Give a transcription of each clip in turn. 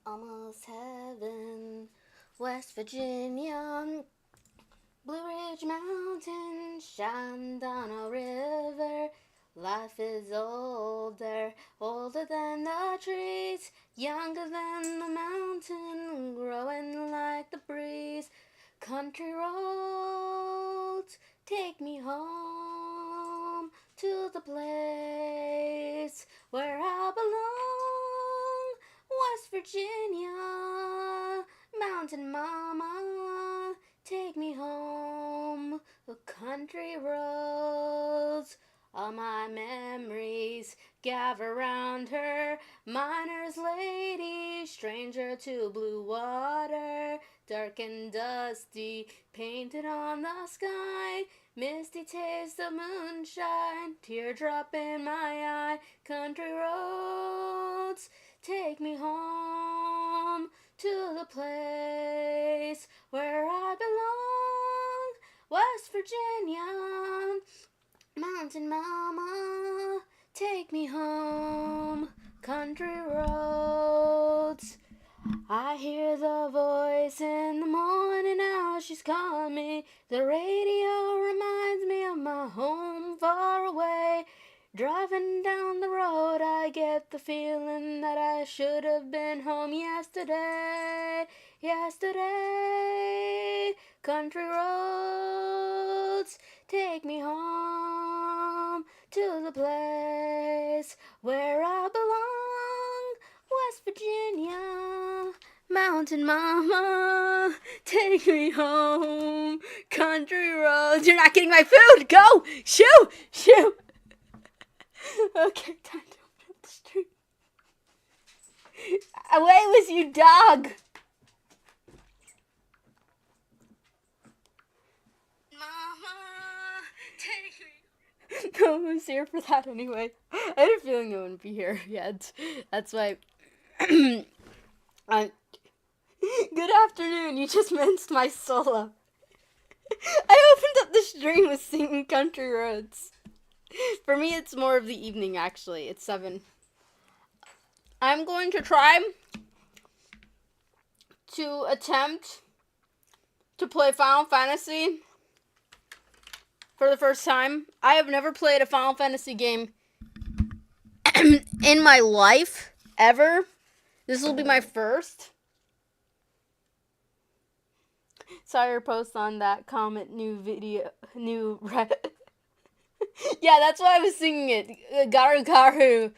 almost heaven. West Virginia, Blue Ridge Mountain, Shenandoah River. Life is older, older than the trees, younger than the mountain, growing like the breeze. Country roads, take me home to the place where I belong. West Virginia, mountain mama, take me home. The country roads, all my memories gather round her. Miner's lady, stranger to blue water, dark and dusty, painted on the sky. Misty taste of moonshine, teardrop in my eye. Country roads, take me home to the place where I belong. West Virginia, mountain mama, take me home. Country roads, I hear the voice in the morning hour, she's calling me. The radio reminds me of my home far away. Driving down the road, I get the feeling that I should have been home yesterday. Yesterday, country roads, take me home to the place where I belong. West Virginia, mountain mama, take me home. Country roads. You're not getting my food. Go. Shoo. Shoo. Okay, time to open up the stream. Away with you, dog. Mama, take me. No one was here for that anyway. I had a feeling no one would be here yet. That's why. Good afternoon. You just minced my solo. I opened up the stream with singing Country Roads. For me, it's more of the evening, actually. It's 7. I'm going to try to attempt to play Final Fantasy for the first time. I have never played a Final Fantasy game in my life, ever. This will be my first. Saw your post on that comment, new video, new... Yeah, that's why I was singing it. Garu Garu.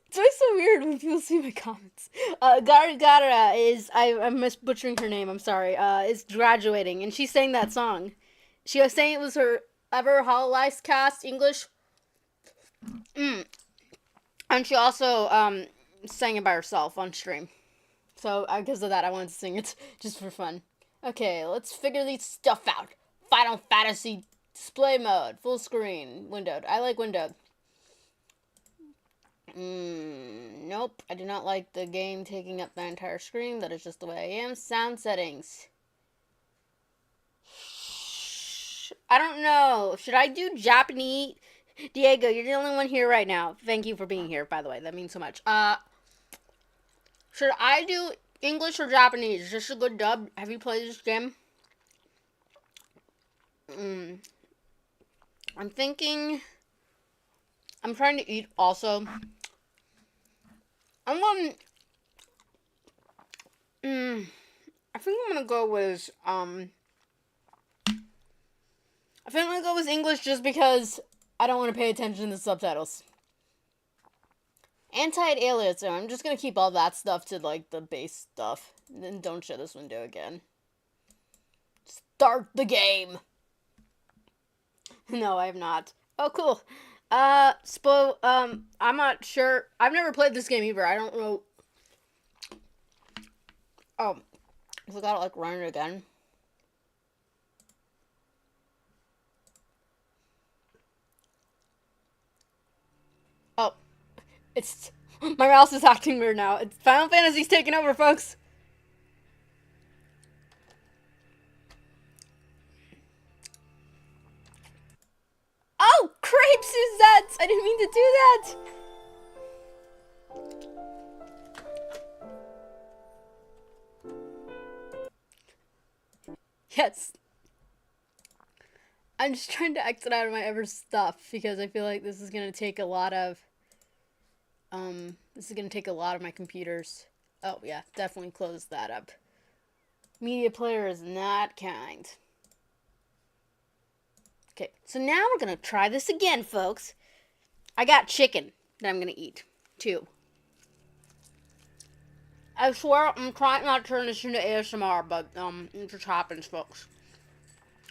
It's always so weird when people see my comments. Garu Gara is, I'm butchering her name, I'm sorry, is graduating, and she sang that song. She was saying it was her ever Hololive cast English. And she also, sang it by herself on stream. So, because of that, I wanted to sing it, just for fun. Okay, let's figure these stuff out. Final Fantasy display mode, full screen, windowed. I like windowed. Nope, I do not like the game taking up the entire screen. That is just the way I am. Sound settings. I don't know. Should I do Japanese? Diego, you're the only one here right now. Thank you for being here, by the way. That means so much. Should I do English or Japanese? Is this a good dub? Have you played this game? I'm thinking... I'm trying to eat also. I think I'm gonna go with, I think I'm gonna go with English just because I don't want to pay attention to the subtitles. Anti-aliasing. I'm just gonna keep all that stuff to, like, the base stuff. And then don't show this window again. Start the game! No, I have not. Oh, cool. I'm not sure. I've never played this game either. I don't know. Oh, I forgot to, like, run it again. Oh, it's, my mouse is acting weird now. It's Final Fantasy's taking over, folks. Oh, crepe Suzette! I didn't mean to do that! Yes. I'm just trying to exit out of my ever stuff because I feel like this is gonna take a lot of my computers. Oh yeah, definitely close that up. Media player is not kind. Okay, so now we're gonna try this again, folks. I got chicken that I'm gonna eat too. I swear I'm trying not to turn this into ASMR, but it just happens, folks.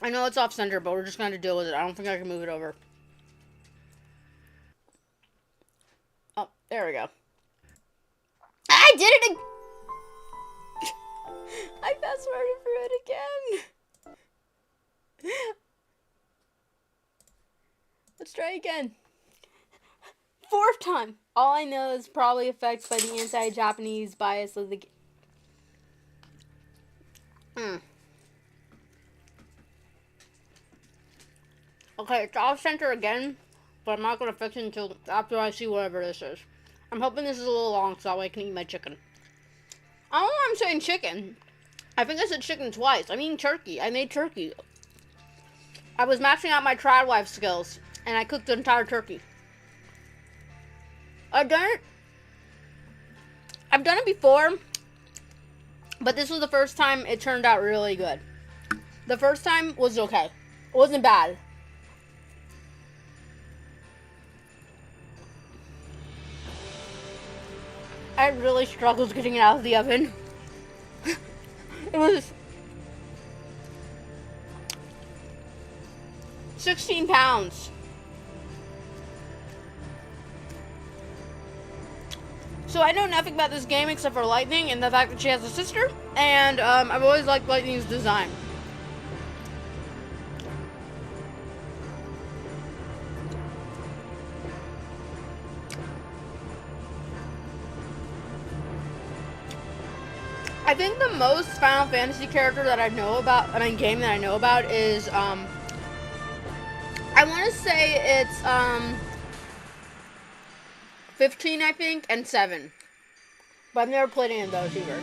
I know it's off center, but we're just gonna deal with it. I don't think I can move it over. Oh, there we go. I did it again! I fast-forwarded through it again. Let's try again. 4th time. All I know is probably affected by the anti-Japanese bias of the game. Okay, it's off center again, but I'm not gonna fix it until after I see whatever this is. I'm hoping this is a little long so that way I can eat my chicken. I don't know why I'm saying chicken. I think I said chicken twice. I mean turkey. I made turkey. I was maxing out my tradwife skills, and I cooked the entire turkey. I've done it before, but this was the first time it turned out really good. The first time was okay. It wasn't bad. I really struggled getting it out of the oven. It was 16 pounds. So I know nothing about this game except for Lightning and the fact that she has a sister. And I've always liked Lightning's design. I think the most Final Fantasy character that I know about, game that I know about is, I want to say it's, 15, I think, and 7. But I've never played any of those either.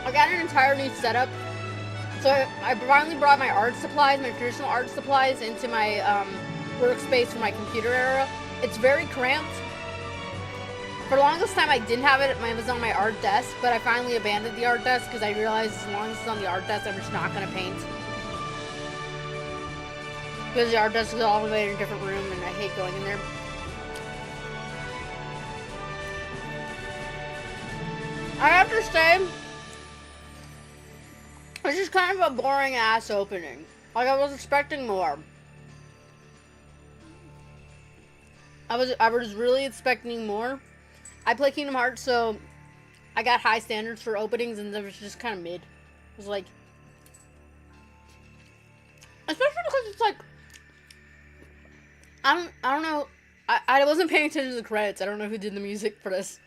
I got an entire new setup. So I finally brought my art supplies, my traditional art supplies, into my workspace for my computer era. It's very cramped. For the longest time I didn't have it. It was on my art desk, but I finally abandoned the art desk because I realized as long as it's on the art desk, I'm just not going to paint. Because the art desk is all the way in a different room and I hate going in there. I have to say, it's just kind of a boring ass opening. Like, I was expecting more. I was really expecting more. I play Kingdom Hearts, so I got high standards for openings, and it was just kind of mid. It was like, especially because it's like, I don't know. I wasn't paying attention to the credits. I don't know who did the music for this.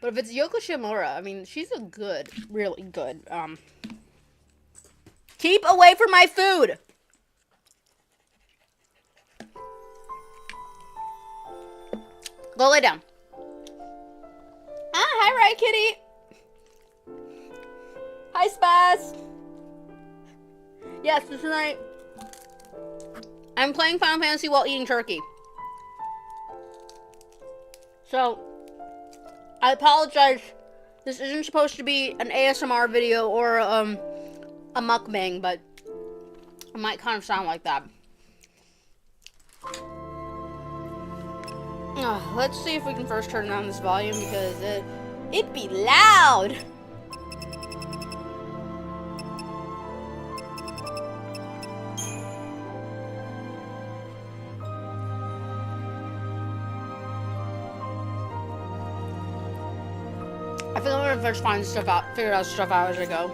But if it's Yoko Shimura, I mean, she's a good, really good, keep away from my food! Go lay down. Ah, hi, Ray Kitty! Hi, Spaz! Yes, this night I'm playing Final Fantasy while eating turkey. So, I apologize. This isn't supposed to be an ASMR video or a mukbang, but it might kind of sound like that. Let's see if we can first turn down this volume because it be loud. I feel like I'm gonna first figure out stuff out as I go.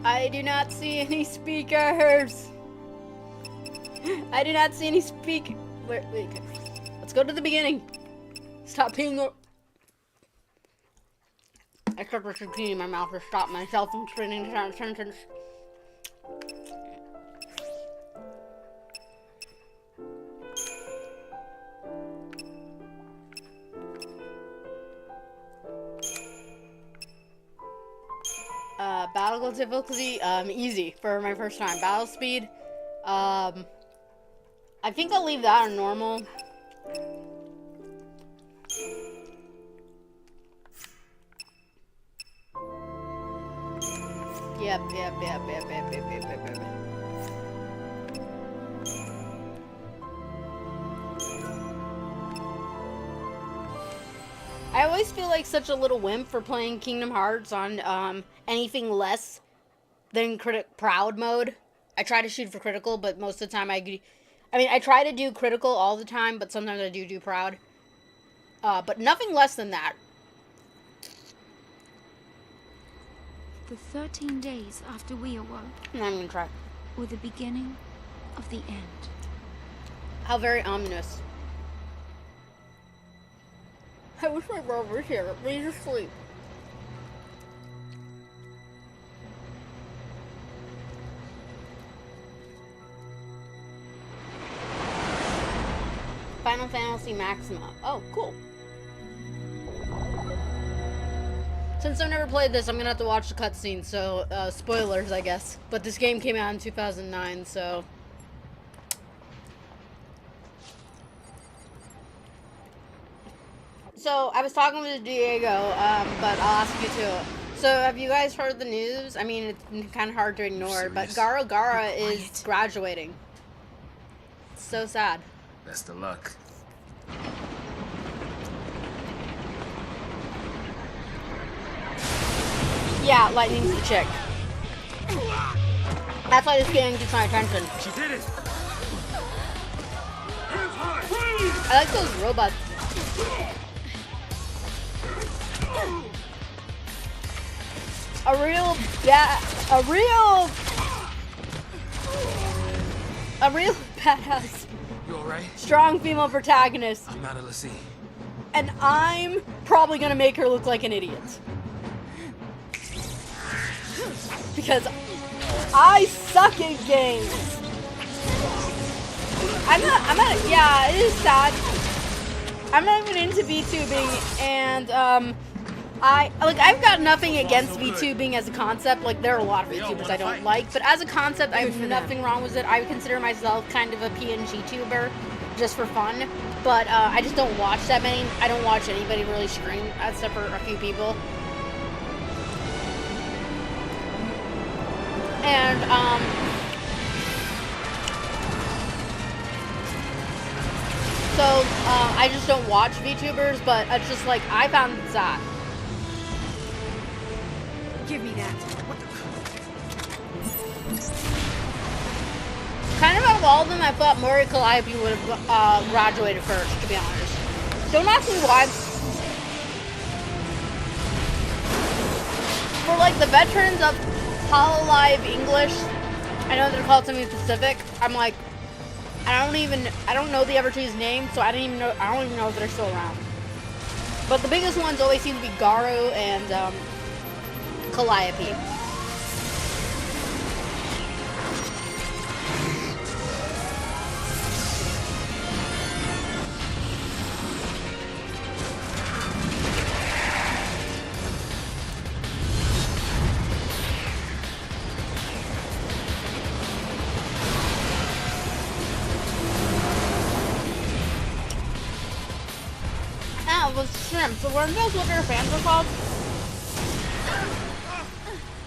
I do not see any speakers. I do not see any Wait. Let's go to the beginning. Stop being. I stuck a zucchini in my mouth to stop myself from spinning that sentence. Battle difficulty, easy for my first time. Battle speed, I think I'll leave that on normal. Yep. I always feel like such a little wimp for playing Kingdom Hearts on anything less than proud mode. I try to shoot for critical, but most of the time I try to do critical all the time, but sometimes I do proud. But nothing less than that. The 13 days after we awoke. I'm gonna try. Were the beginning of the end. How very ominous. I wish my brother was here. Please asleep. Final Fantasy Maxima. Oh, cool. Since I've never played this, I'm gonna have to watch the cutscene, so, spoilers, I guess. But this game came out in 2009, so... So, I was talking with Diego, but I'll ask you too. So, have you guys heard the news? I mean, it's kind of hard to ignore, but Gara Gara is graduating. It's so sad. Best of luck. Yeah, Lightning's the chick. That's why this game gets my attention. She did it! I like those robots. A real badass. You alright? Strong female protagonist. I'm out of Ffxiii. And I'm probably gonna make her look like an idiot. Because I suck at games. Yeah, it is sad. I'm not even into VTubing, and I've got nothing against VTubing as a concept. Like, there are a lot of VTubers I don't like, but as a concept, I have nothing wrong with it. I would consider myself kind of a PNG tuber, just for fun. But I just don't watch that many. I don't watch anybody really stream, except for a few people. And so I just don't watch VTubers, but it's just like, I found it sad. Give me that. What the... Kind of out of all of them, I thought Mori Calliope would have graduated first, to be honest. Don't ask me why. For like the veterans of Hololive English, I know they're called something specific. I'm like, I don't know the Evertree's name, so I don't even know if they're still around. But the biggest ones always seem to be Garu and Calliope. Shrimp. So were those what their fans are called?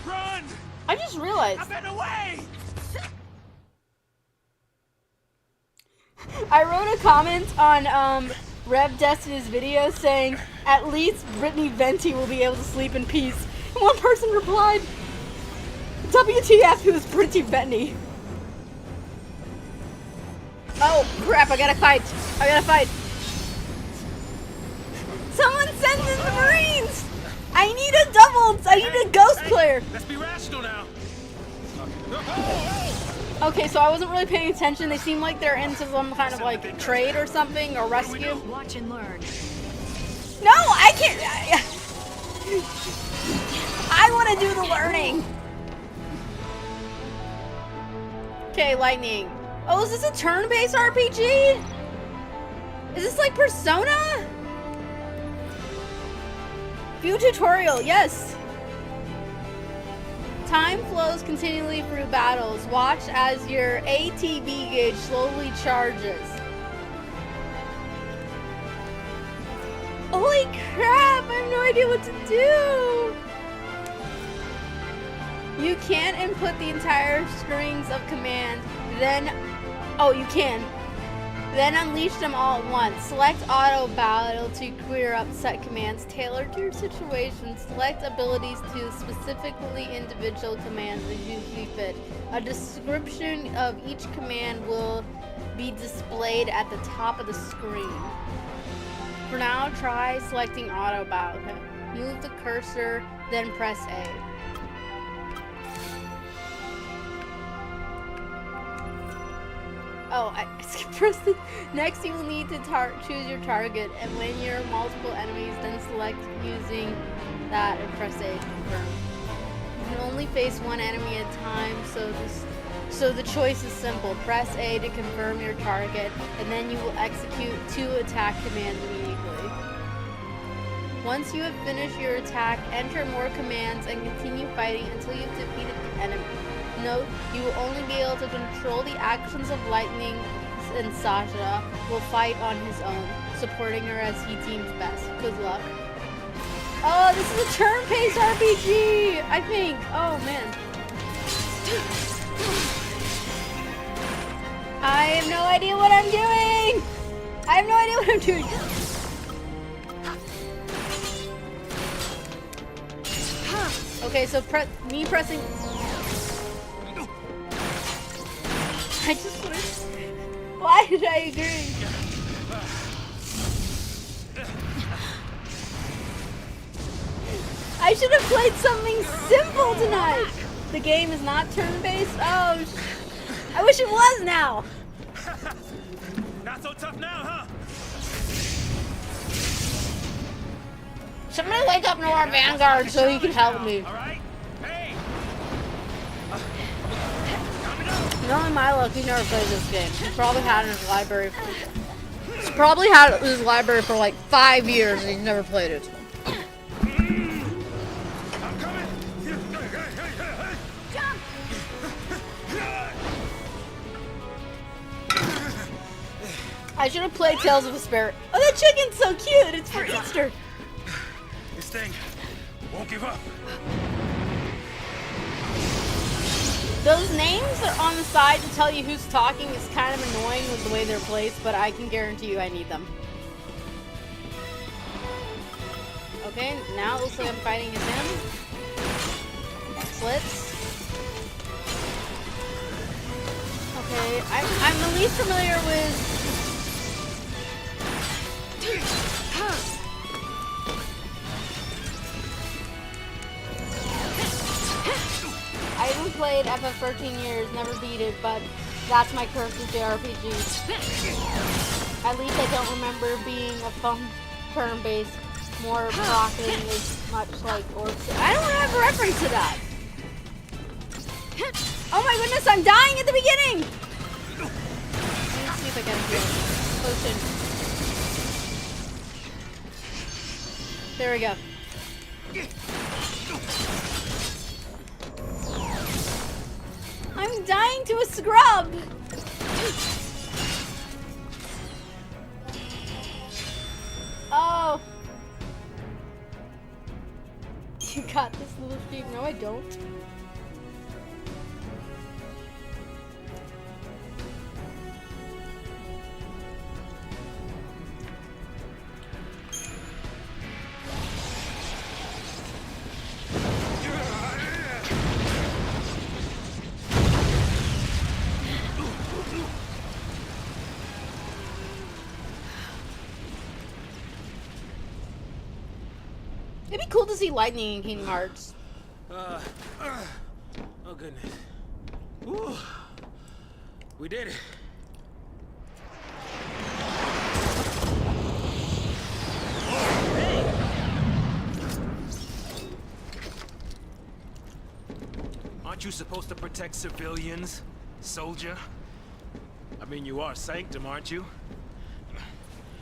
Run! I just realized. I've been away! I wrote a comment on Rev Destiny's video saying, at least Brittany Venti will be able to sleep in peace. And one person replied, WTF, who's Brittany Venti? Oh crap, I gotta fight. Someone send in the Marines! I need a double! I need a ghost player! Let's be rational now. Okay, so I wasn't really paying attention. They seem like they're into some kind of like trade or something, or rescue. Watch and learn. No, I can't. I want to do the learning. Okay, lightning. Oh, is this a turn-based RPG? Is this like Persona? View tutorial, yes. Time flows continually through battles. Watch as your ATB gauge slowly charges. Holy crap, I have no idea what to do. You can input the entire strings of commands, then, oh, you can. Then unleash them all at once. Select auto battle to clear up set commands tailored to your situation. Select abilities to specifically individual commands as you see fit. A description of each command will be displayed at the top of the screen. For now, try selecting auto battle. Move the cursor, then press A. Oh, I press the next. You will need to choose your target, and when you're multiple enemies, then select using that and press A to confirm. You can only face one enemy at a time, so the choice is simple. Press A to confirm your target, and then you will execute 2 attack commands immediately. Once you have finished your attack, enter more commands and continue fighting until you've defeated the enemy. Note, you will only be able to control the actions of Lightning, and Sasha will fight on his own, supporting her as he deems best. Good luck. Oh, this is a turn-based RPG, I think. Oh, man. I have no idea what I'm doing. I have no idea what I'm doing. Okay, so me pressing... I just want to... Why did I agree? I should have played something simple tonight. The game is not turn-based? Oh, I wish it was now. Not so tough now, huh? Somebody wake up Noir Vanguard so he can help me. All right? Hey! Knowing my luck, he never played this game. He probably had it in his library. He's probably had it in his library for like 5 years and he's never played it. I'm coming! Jump! I should have played Tales of Vesperia. Oh, that chicken's so cute! It's for Easter! This thing won't give up. Those names are on the side to tell you who's talking is kind of annoying with the way they're placed, but I can guarantee you I need them. Okay, now it looks like I'm fighting as him. Slits. Okay, I'm the least familiar with... I haven't played FF 13 years, never beat it, but that's my curse with JRPGs. At least I don't remember being a fun turn-based, more proccing as much like Orcs. I don't have a reference to that. Oh my goodness, I'm dying at the beginning! Let me see if I can heal. Potion. There we go. I'm dying to a scrub! Oh. You got this, little sheep. No, I don't. It'd be cool to see lightning in Kingdom Hearts. Oh goodness. Whew. We did it. Aren't you supposed to protect civilians, soldier? I mean, you are Sanctum, aren't you?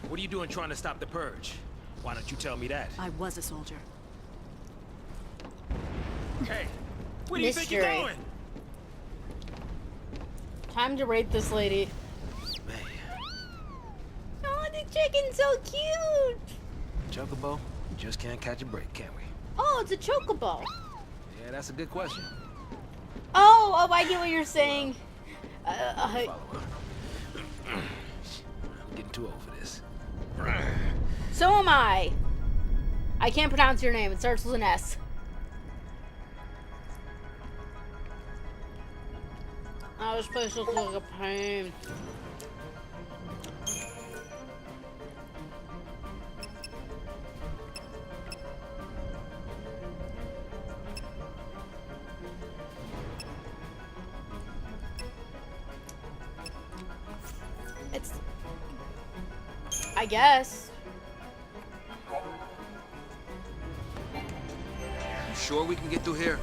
What are you doing trying to stop the purge? Why don't you tell me that? I was a soldier. Hey, where do you think you're Mystery. going? Time to rate this lady. Man, Oh, the chicken's so cute. Chocobo, we just can't catch a break, can we? Oh, it's a chocobo. Yeah, that's a good question. Oh, I get what you're saying. Follow her. I'm getting too old for this. So am I. I can't pronounce your name. It starts with an S. Oh, this place looks like a pain. It's... I guess. You sure we can get through here?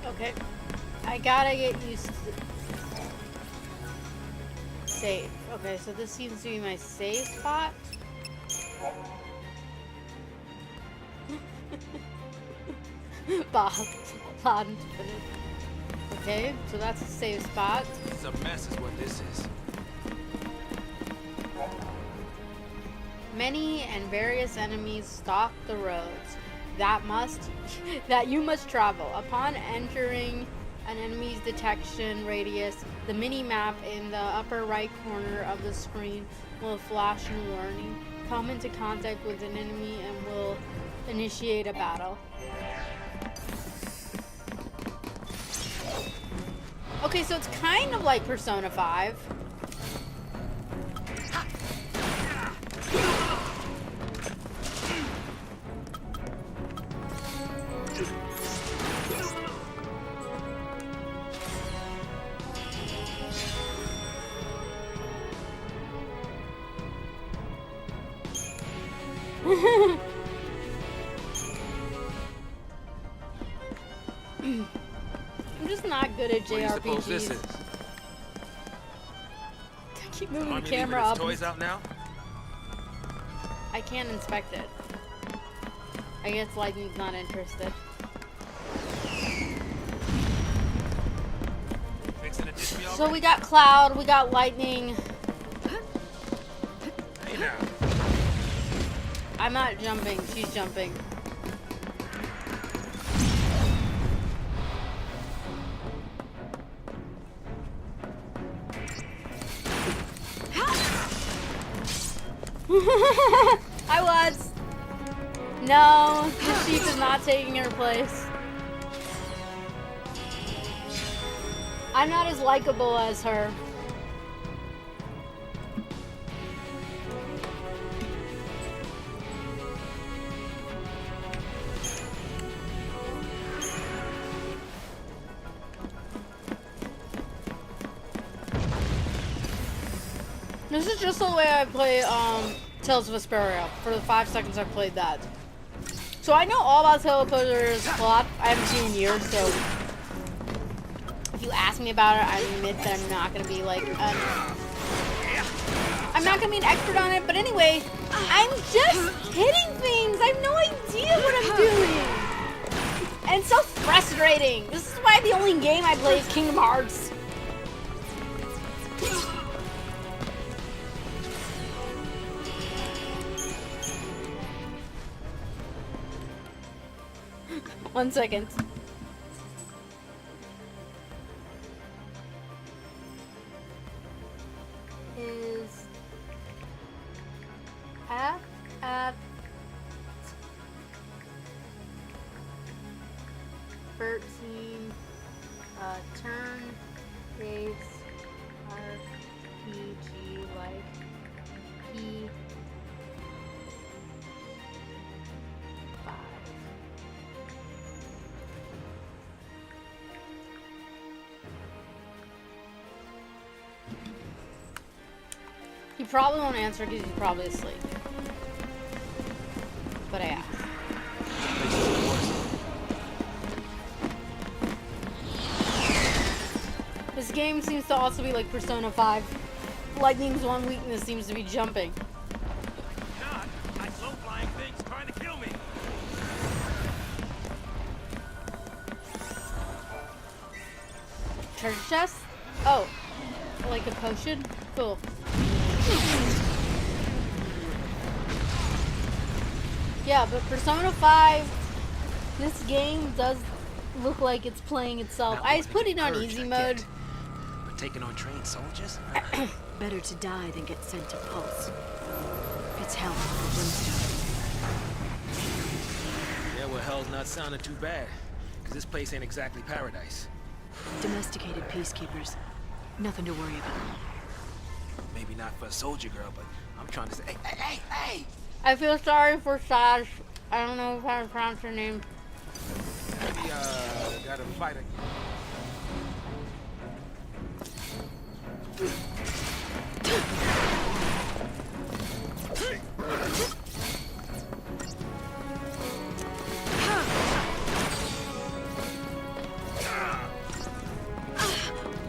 Okay. I gotta get used to... Save. Okay, so this seems to be my save spot. Bob. Bob infinite. Okay, so that's a save spot. It's a mess is what this is. Many and various enemies stalk the roads that you must travel. Upon entering an enemy's detection radius, the mini-map in the upper right corner of the screen will flash a warning. Come into contact with an enemy and will initiate a battle. Okay, so it's kind of like Persona 5. I'm just not good at What do you suppose this JRPGs. is? Keep moving Army the camera leaving up. its toys out now? I can't inspect it. I guess Lightning's not interested. Fixing a dish for y'all? So we got Cloud, we got Lightning. Hey now. I'm not jumping, she's jumping. I was. No, the sheep is not taking her place. I'm not as likable as her. This is just the way I play Tales of Vesperia. For the 5 seconds I've played that. So I know all about Teleporter's plot. I haven't seen in years, so if you ask me about it, I admit that I'm not gonna be like I'm not gonna be an expert on it, but anyway, I'm just hitting things. I have no idea what I'm doing. And it's so frustrating. This is why the only game I play is Kingdom Hearts. One second. Is at 13 turn-based RPG like He probably won't answer because he's probably asleep. But I asked. This game seems to also be like Persona 5. Lightning's one weakness seems to be jumping. God, I slow flying things trying to kill me. Treasure chest? Oh. Like a potion? Cool. Yeah, but Persona 5, this game does look like it's playing itself. I put it on easy mode. But taking on trained soldiers? Better to die than get sent to Pulse. It's hell for Brimstone. Yeah, well, hell's not sounding too bad. Because this place ain't exactly paradise. Domesticated peacekeepers. Nothing to worry about. Maybe not for a soldier girl, but I'm trying to say, hey! I feel sorry for Sash. I don't know how to pronounce her name. Maybe, gotta fight again.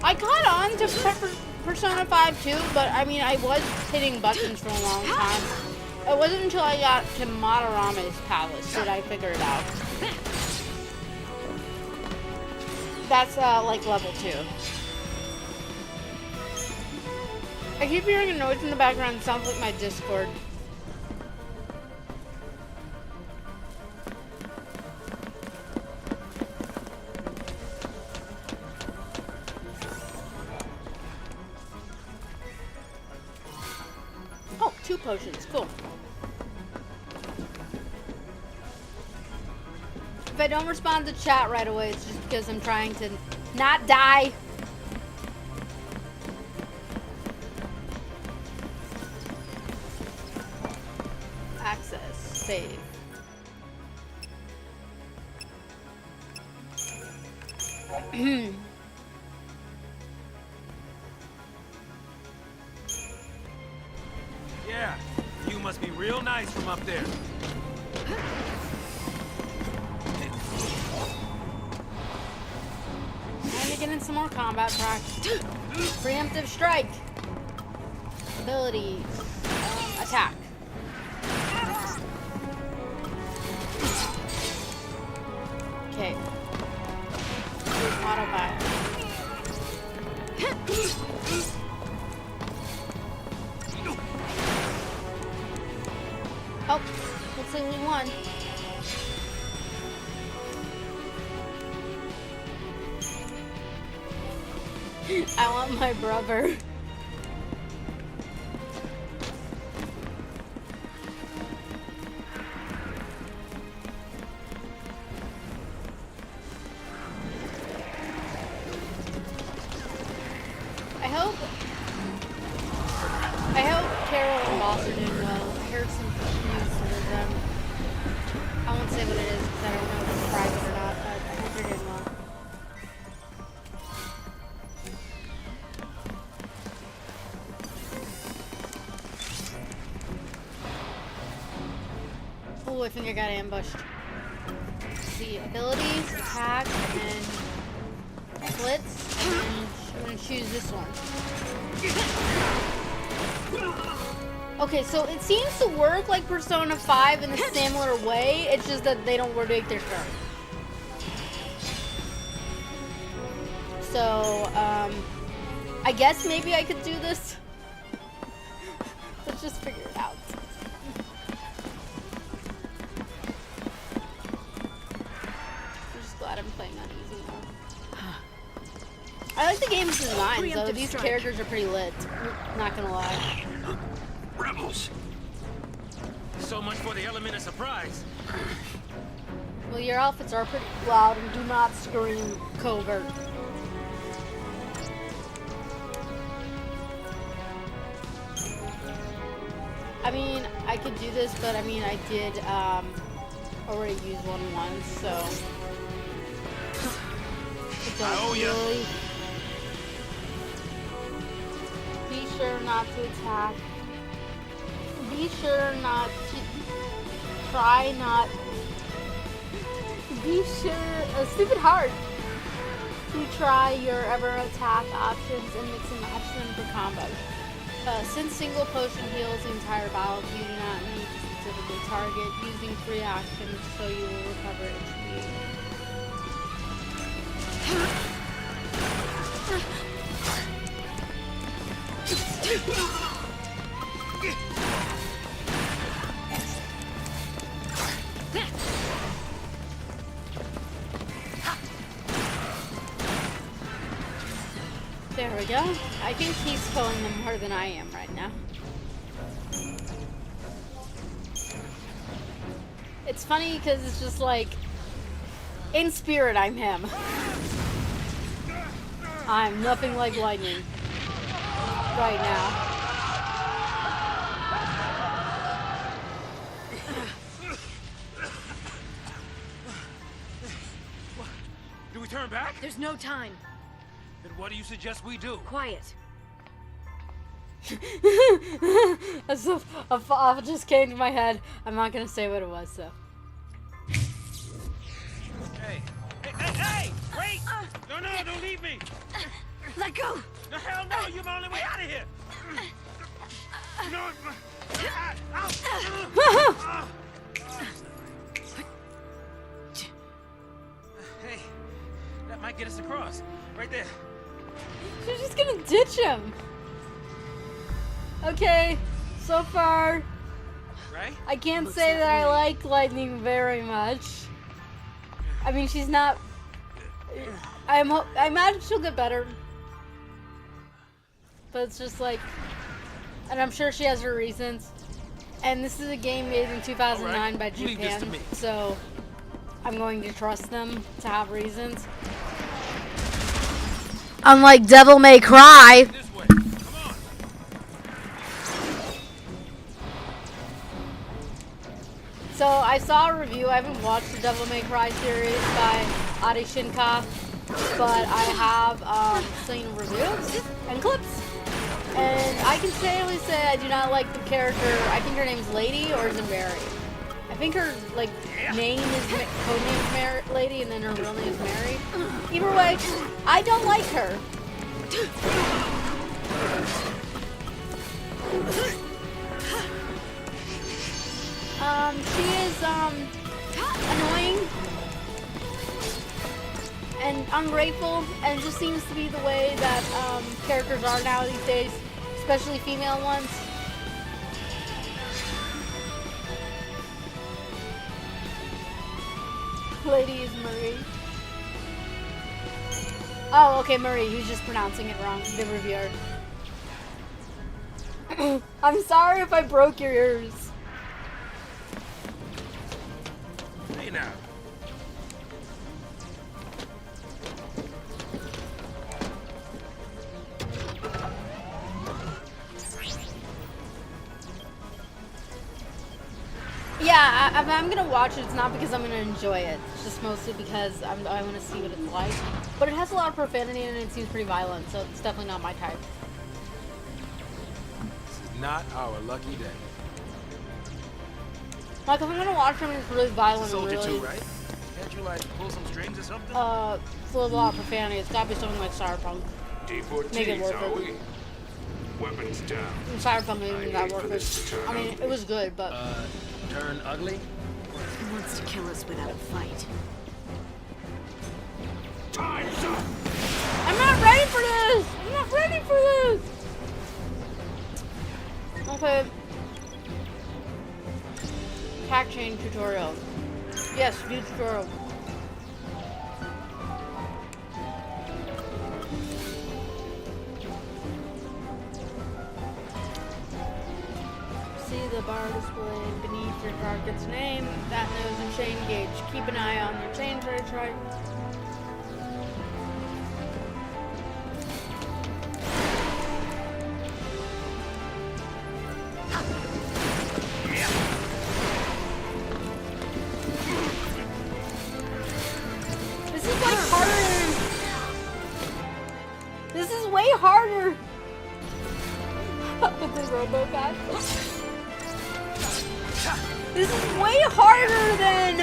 I caught on to Persona 5 too, but I mean, I was hitting buttons for a long time. It wasn't until I got to Madarame's palace that I figured it out. That's like level 2. I keep hearing a noise in the background. It sounds like my Discord. Oh, 2 potions. Cool. If I don't respond to chat right away, it's just because I'm trying to not die. Access. Save. Yeah, you must be real nice from up there. Time to get in some more combat practice. Preemptive strike. Abilities. Attack. Okay. Autopilot. Oh, looks like we won. I want my brother. I hope Carol and Boss are doing well. I heard some news of them. I won't say what it is because I don't know if it's private or not, but I hope they're doing well. Oh, I think I got ambushed. Let's see, abilities, attack, and blitz, and I'm gonna choose this one. Okay, so it seems to work like Persona 5 in a similar way, it's just that they don't rotate their turn. So, I guess maybe I could do this. Let's just figure it out. I'm just glad I'm playing on easy mode. I like the game's design, though. These characters are pretty lit. Not gonna lie. Rebels! So much for the element of surprise. Well, your outfits are pretty loud and do not scream covert. I mean, I could do this, but I mean, I did already use one once, so I owe ya. really be sure not to attack. be sure not to try not. Be sure, stupid heart, to try your ever attack options and mix and match them for combo. Since single potion heals the entire battle, you do not need to specifically target using free actions, so you will recover HP. There we go. I think he's killing them more than I am right now. It's funny because it's just like, in spirit, I'm him. I'm nothing like lightning right now. Do we turn back? There's no time. Then what do you suggest we do? Quiet. A thought just came to my head. I'm not gonna say what it was, though. Hey! Hey! Wait! No, don't leave me! Let go! No, hell no! You're my only way out of here! No! Hey, that might get us across. Right there. She's just gonna ditch him. Okay, so far, Right? I can't say that I like Lightning very much. I mean, she's not. I imagine she'll get better, but it's just like, and I'm sure she has her reasons. And this is a game made in 2009 by leave this to Japan, me. so I'm going to trust them to have reasons. Unlike Devil May Cry. This way. Come on. So I saw a review. I haven't watched the Devil May Cry series by Adi Shinka, but I have seen reviews and clips. And I can safely say I do not like the character. I think her name's Lady, or is it Mary? I think her name is codename is Lady, and then her real name is Mary. Either way, I don't like her. She is annoying and ungrateful, and it just seems to be the way that characters are now these days, especially female ones. Lady is Marie. Oh, okay, Marie. He was just pronouncing it wrong. The reviewer. I'm sorry if I broke your ears. Hey now. Yeah, I'm gonna watch it. It's not because I'm gonna enjoy it. It's just mostly because I want to see what it's like. But it has a lot of profanity and it seems pretty violent, so it's definitely not my type. This is not our lucky day. Like, if I'm gonna watch something that's really violent and Soldier really, 2, right? Can't you like pull some strings or something? full of a lot of profanity, it's gotta be something like Cyberpunk. Make it worth it. we? Weapons down. Cyberpunk isn't that worth it. I mean, it was good, but Turn ugly? He wants to kill us without a fight. Time's up! I'm not ready for this! I'm not ready for this! Okay. Attack chain tutorial. Yes, do tutorial. See the bar displayed beneath your target's name. That knows a chain gauge. Keep an eye on your chain trade. This is like harder. This is way harder. With the robo guy. This is way harder than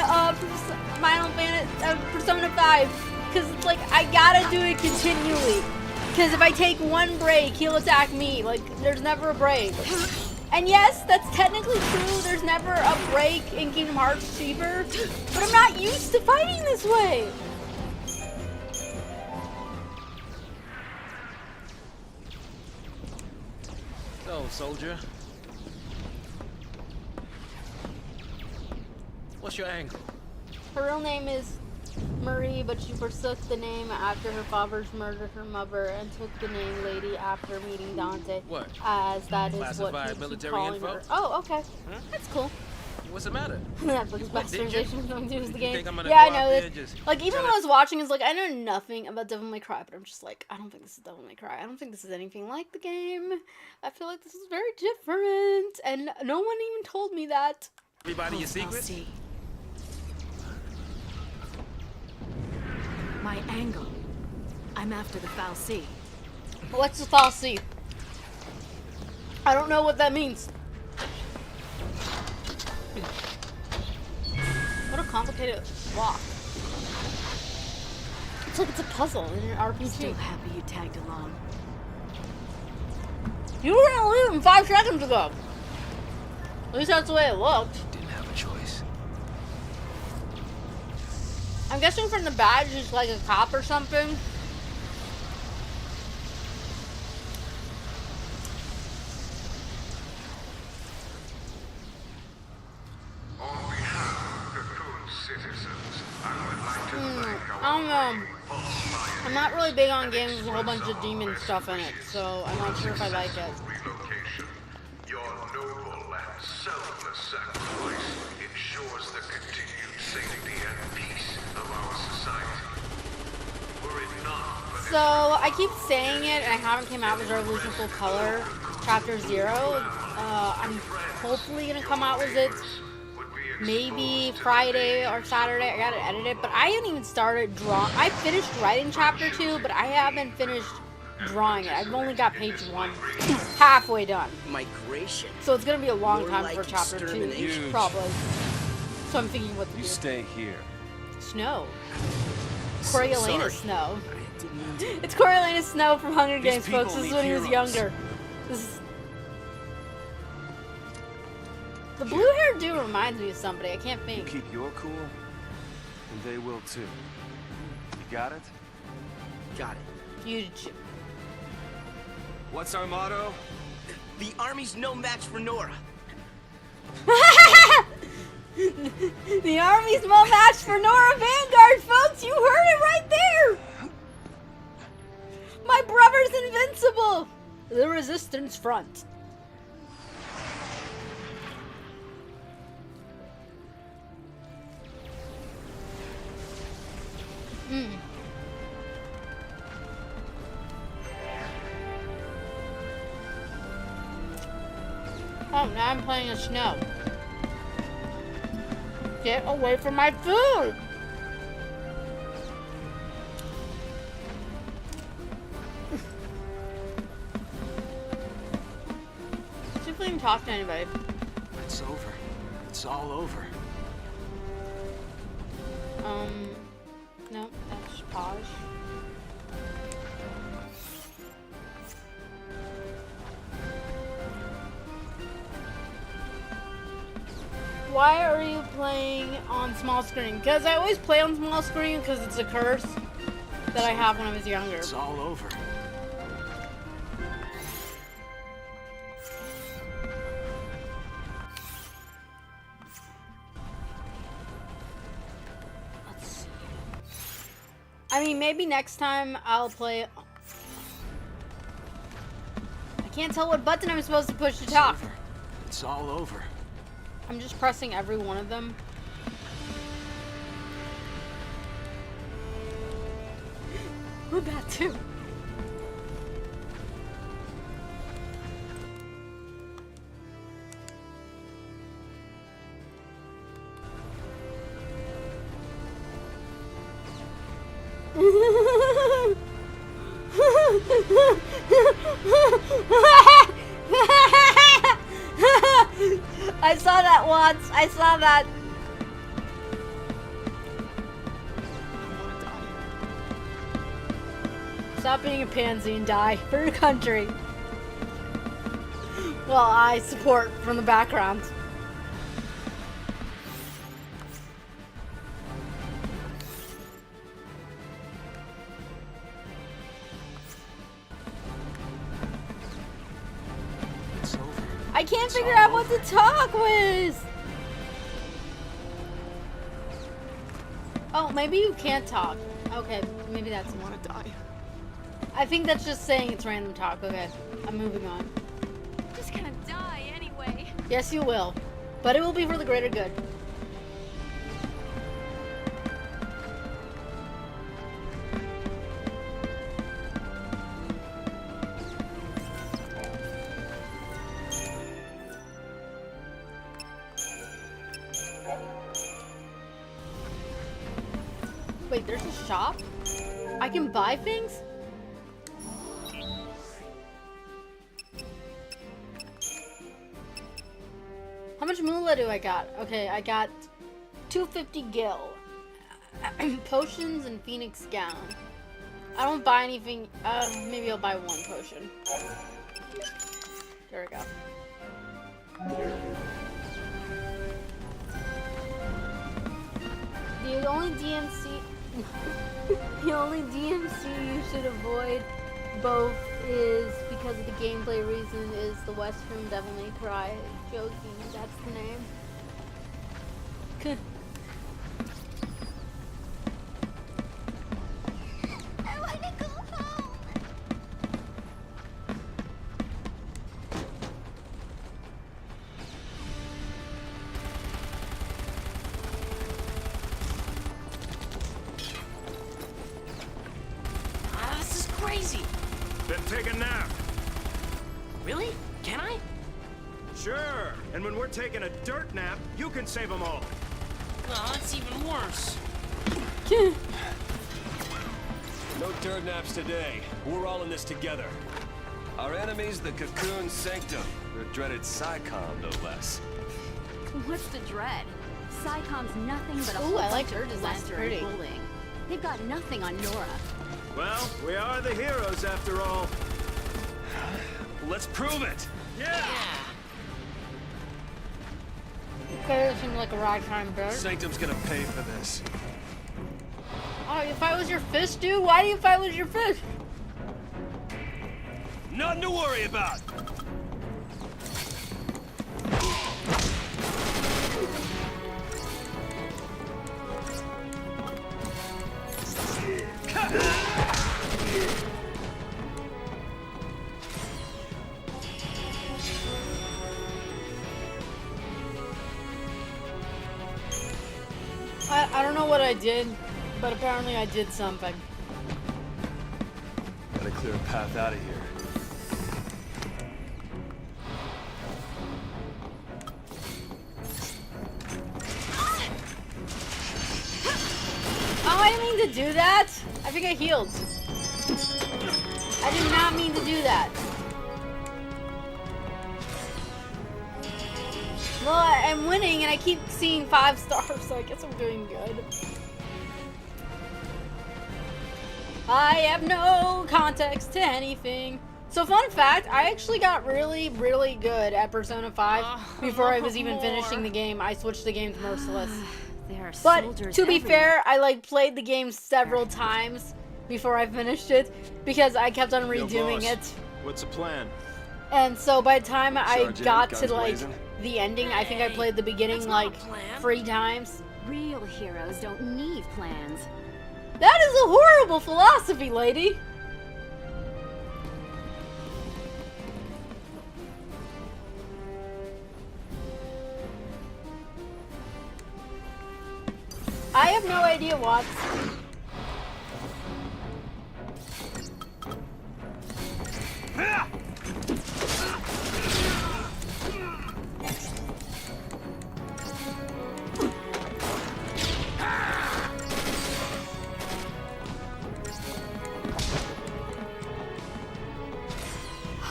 Persona 5. Because it's like, I gotta do it continually. Because if I take one break, he'll attack me. Like, there's never a break. And yes, that's technically true. There's never a break in Kingdom Hearts Fever. But I'm not used to fighting this way. So, soldier. What's your angle? Her real name is Marie, but she forsook the name after her father's murdered her mother and took the name Lady after meeting Dante. What? As that is Classified what he keeps military calling info? her. Oh, okay. Huh? That's cool. What's the matter? Netflix What, did you? bastardization don't use the You game. think I'm gonna Yeah, I go out know there this. and just Like, even tell when it- I was watching, it's like, I know nothing about Devil May Cry, but I'm just like, I don't think this is Devil May Cry. I don't think this is anything like the game. I feel like this is very different, and no one even told me that. Everybody your secret? Ffxiii. My angle. I'm after the Ffxiii. What's the Ffxiii? I don't know what that means. What a complicated walk. It's like it's a puzzle in an RPG. Still happy you tagged along. You were gonna leave 5 seconds ago. At least that's the way it looked. Didn't have a choice. I'm guessing from the badge he's like a cop or something. On behalf of the good citizens, I would like to thank I don't know. our I'm not really big on games with a whole bunch of demon stuff in it, so I'm not sure if I like it. relocation. Your noble and selfless sacrifice ensures the continued safety and peace of our society. Were it not for this So, I keep saying it, and I haven't came out with Revolution Full Color Chapter 0. I'm hopefully gonna come out with it would be maybe Friday or Saturday. I gotta edit it, but I haven't even started drawing. I finished writing Chapter 2, but I haven't finished drawing it. I've only got page 1 halfway done. Migration. So it's gonna be a long More time like for Chapter 2, extermination. probably. So I'm thinking what to You do. stay here. Snow. Coriolanus sorry. Snow. I didn't mean to. It's Coriolanus Snow from Hunger These Games, folks. people This is need when he was heroes. younger. This is... The blue-haired dude reminds me of somebody. I can't You think. keep your cool, and they will too. You got it? Got it. Huge. What's our motto? The army's no match for Nora. The army's no match for Nora Vanguard, folks! You heard it right there! My brother's invincible! The resistance front. Oh, now I'm playing in snow. Get away from my food! See if we can talk to anybody. It's over. It's all over. No, that's pause. Why are you playing on small screen? Because I always play on small screen because it's a curse that I have when I was younger. It's all over. Let's see. I mean, maybe next time I'll play... I can't tell what button I'm supposed to push to talk. It's all over. I'm just pressing every one of them. What that too? I saw that once. I saw that. Stop being a pansy and die for your country. Well, I support from the background. It's over. I can't figure out what to talk with. Oh, maybe you can't talk. Okay, maybe that's I want to die. I think that's just saying it's random talk. Okay, I'm moving on. I'm just gonna die anyway. Yes, you will. But it will be for the greater good. Wait, there's a shop? I can buy things? How much moolah do I got? Okay, I got 250 gil. Potions and phoenix gown. I don't buy anything. Maybe I'll buy one potion. There we go. The only DMC the only DMC you should avoid both is because of the gameplay reason is the Western Devil May Cry. Joking, that's the name. I wanna go home. This is crazy. Then take a nap. Really? Can I? Sure. And when we're taking a dirt nap, you can save them all. Well, that's even worse. No dirt naps today. We're all in this together. Our enemy's the Cocoon Sanctum. The dreaded Psychon, no less. What's the dread? Psychon's nothing but a Ooh, whole I like bunch her of design. cluster Pretty. and bullying. They've got nothing on Nora. Well, we are the heroes after all. Let's prove it! Yeah! Okay, seems like a ragtime bird. Sanctum's gonna pay for this. Oh, you fight with your fist, dude? Why do you fight with your fist? Nothing to worry about! I don't know what I did, but apparently I did something. Gotta clear a path out of here. Oh, I didn't mean to do that. I think I healed. I did not mean to do that. Well, I'm winning and I keep seeing 5 stars, so I guess I'm doing good. I have no context to anything. So fun fact, I actually got really, really good at Persona 5 before I was even finishing the game. I switched the game to Merciless. There are But soldiers to be everywhere. fair, I like played the game several times before I finished it because I kept on redoing it. What's the plan? And so by the time I Sergeant, got guns to like blazing. the ending, I think I played the beginning That's not a like plan. 3 times. Real heroes don't need plans. That is a horrible philosophy, lady. I have no idea what.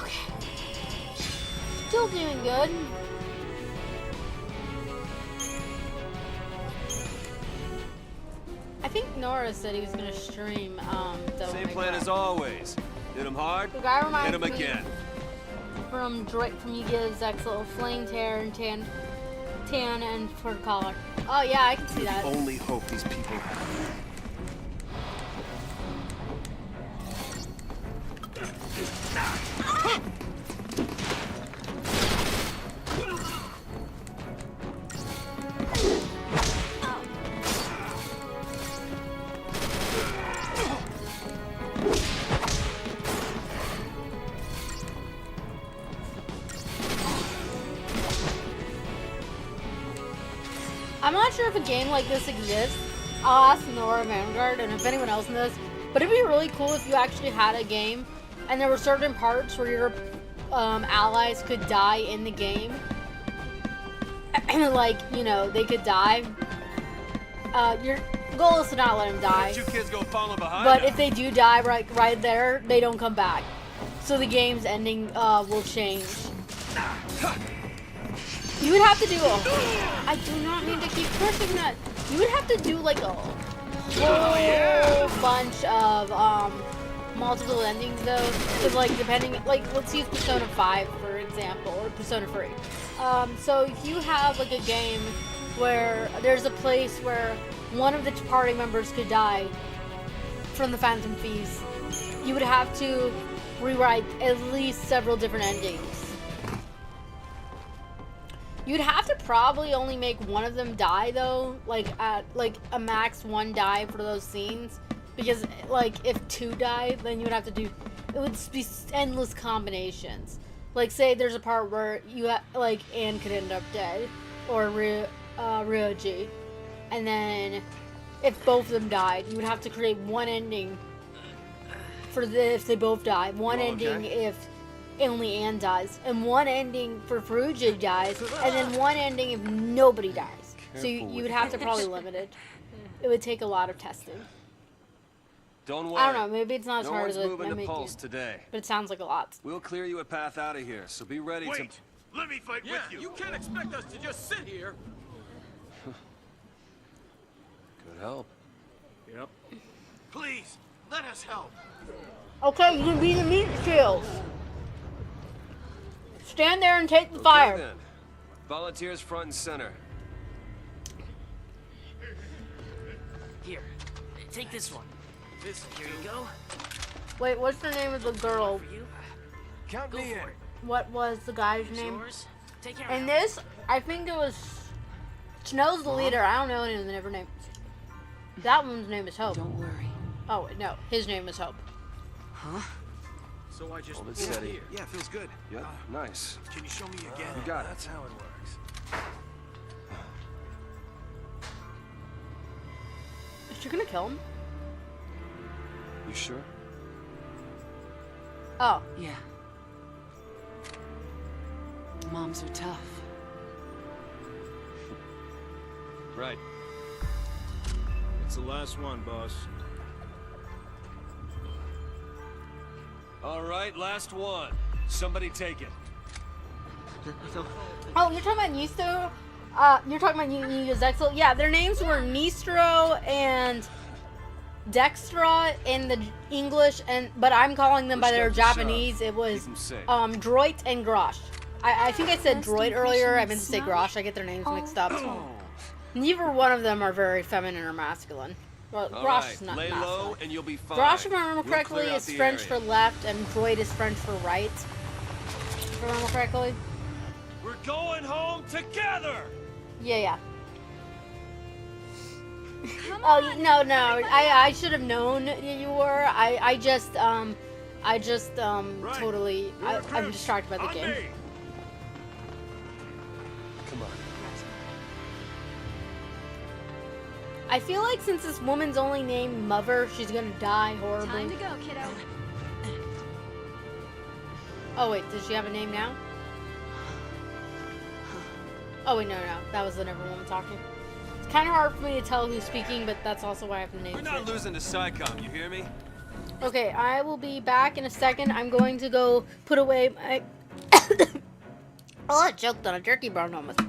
Okay. Still doing good. Norris said he was gonna stream Devil Same May plan Cry. as always. Hit him hard, The guy reminds hit him me again. from Droid from Yu-Gi-Oh's X-Little flamed hair and tan and fur collar. Oh yeah, I can see that. Only hope these people have. I'm not sure if a game like this exists. I'll ask Nora Vanguard and if anyone else knows. But it'd be really cool if you actually had a game and there were certain parts where your allies could die in the game. Like, you know, they could die. Your goal is to not let them die. You kids go follow behind. But if they do die right there, they don't come back. So the game's ending will change. You would have to do I do not mean to keep pushing that. You would have to do like a whole bunch of multiple endings though. Because like depending, like let's use Persona 5 for example, or Persona 3. So if you have like a game where there's a place where one of the party members could die from the Phantom Feast, you would have to rewrite at least several different endings. You'd have to probably only make one of them die though, like at like a max one die for those scenes, because like if two die, then you would have to do, it would be endless combinations. Like say there's a part where you like Anne could end up dead, or Ryoji, and then if both of them died, you would have to create one ending for if they both die, one ending if only Anne dies, and one ending for Furuji dies, and then one ending if nobody dies. So you would have to probably limit it. It would take a lot of testing. Don't worry. I don't know, maybe it's not as No hard one's as moving I to make Pulse it, today. but it sounds like a lot. We'll clear you a path out of here, so be ready to. Wait! Let me fight with you! You can't expect us to just sit here. Good help. Yep. Please, let us help! Okay, you can be the meat shields. Stand there and take the fire. Then. Volunteers front and center. Here, take this one. Here you go. Wait, what's the name of the girl? For you. Count Go me in! for it. What was the guy's It's name? yours. Take care. And this, I think it was Snow's the leader. I don't know any of the never name. That one's name is Hope. Don't worry. Oh wait, no, his name is Hope. Huh? So I just Hold it pulled steady. here. Yeah, feels good. Yep, nice. Can you show me again? You got it. That's how it works. Is she gonna kill him? You sure? Oh, Yeah. Moms are tough. Right. It's the last one, boss. All right, last one. Somebody take it. oh, you're talking about Nistro? You're talking about Yu-Gi-Oh's XIII? Yeah, their names were Nistro and Dextra in the English, but I'm calling them by Push their comes to shove. Japanese. It was Keep 'em safe. Droid and Grosh. I think I said First Droid earlier. I impression meant to say is Grosh. I get their names mixed up. Oh. Neither one of them are very feminine or masculine. Well, All Grosh right, is not lay masculine. low and you'll be fine. Grosh, if I remember We'll correctly, clear out is the French area. for left, and Droid is French for right. If I remember correctly. We're going home together. Yeah. Oh no! I should have known you were. I just totally. I'm distracted by the game. Come on. I feel like since this woman's only named Mother, she's gonna die horribly. Time to go, kiddo. Oh wait, does she have a name now? Oh wait, no, that was the never woman talking. It's kind of hard for me to tell who's speaking, but that's also why I have the name. We're not losing to SciComm, you hear me? Okay, I will be back in a second. I'm going to go put away my. Oh, I choked on a turkey bone almost.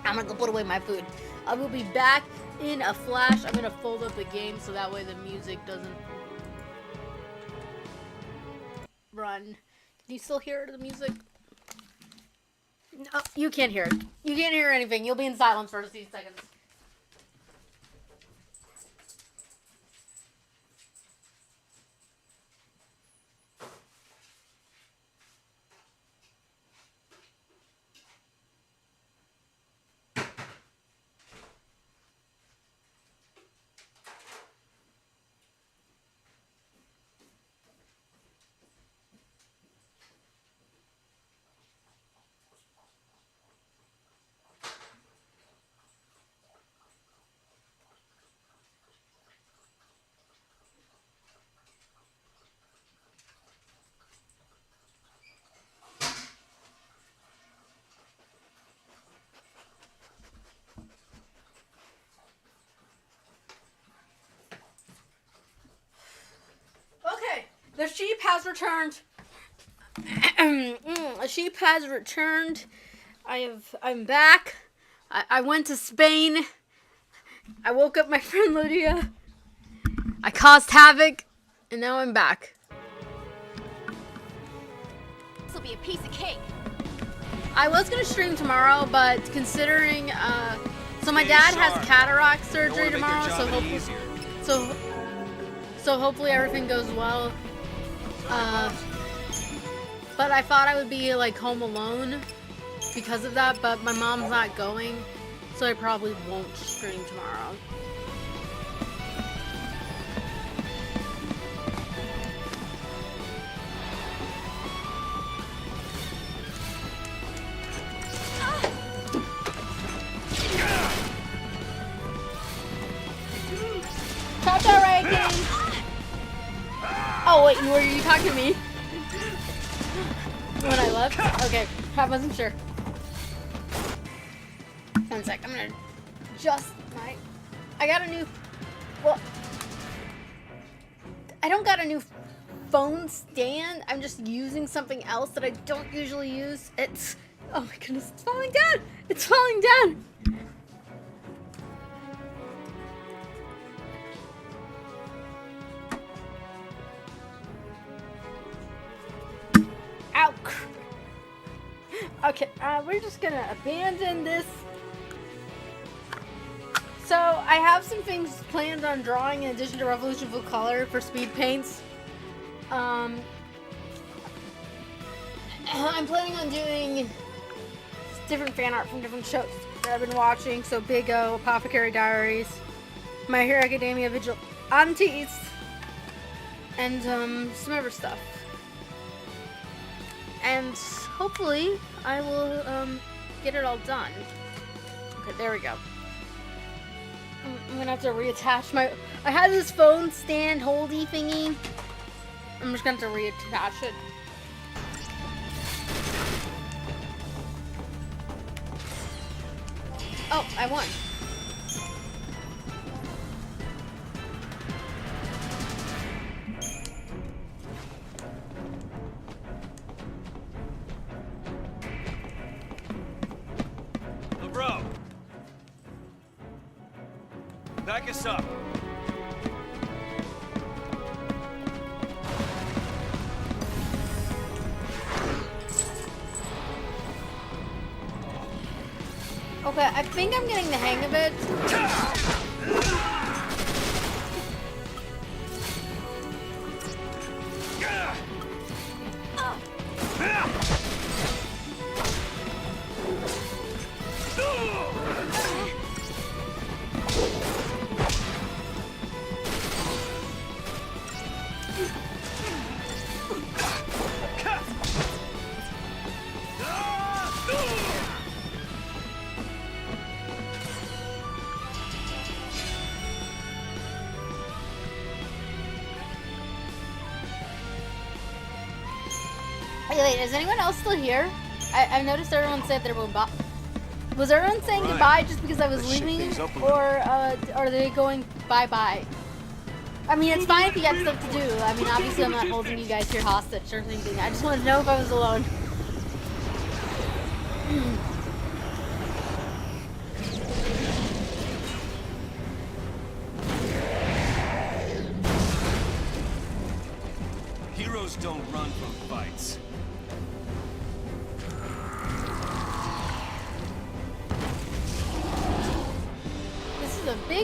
I'm gonna go put away my food. I will be back in a flash. I'm gonna fold up the game so that way the music doesn't run. Can you still hear the music? No, you can't hear it. You can't hear anything. You'll be in silence for a few seconds. The sheep has returned. A sheep has returned. I'm back. I went to Spain. I woke up my friend Lydia. I caused havoc, and now I'm back. This will be a piece of cake. I was gonna stream tomorrow, but considering so my dad has cataract surgery tomorrow, so hopefully everything goes well. But I thought I would be like home alone because of that, but my mom's not going, so I probably won't stream tomorrow. Chop that right, King! Oh wait, were you talking to me? When I left? Okay, I wasn't sure. One sec, I'm gonna adjust my... I got a new... Well... I don't got a new phone stand. I'm just using something else that I don't usually use. It's... Oh my goodness, it's falling down! It's falling down! Ow! Okay, we're just gonna abandon this. So, I have some things planned on drawing in addition to Revolution Full Color for speed paints. I'm planning on doing different fan art from different shows that I've been watching. So, Big O, Apothecary Diaries, My Hero Academia Vigilantes, and some other stuff. And hopefully I will get it all done. Okay, there we go. I'm gonna have to reattach my... I had this phone stand holdy thingy. I'm just gonna have to reattach it. Oh, I won. Bro, back us up. Okay, I think I'm getting the hang of it. Wait, is anyone else still here? I noticed everyone said they were Was everyone saying goodbye just because I was leaving? Or are they going bye-bye? I mean, it's fine if you got stuff to do. I mean, obviously I'm not holding you guys here hostage or anything. I just wanted to know if I was alone.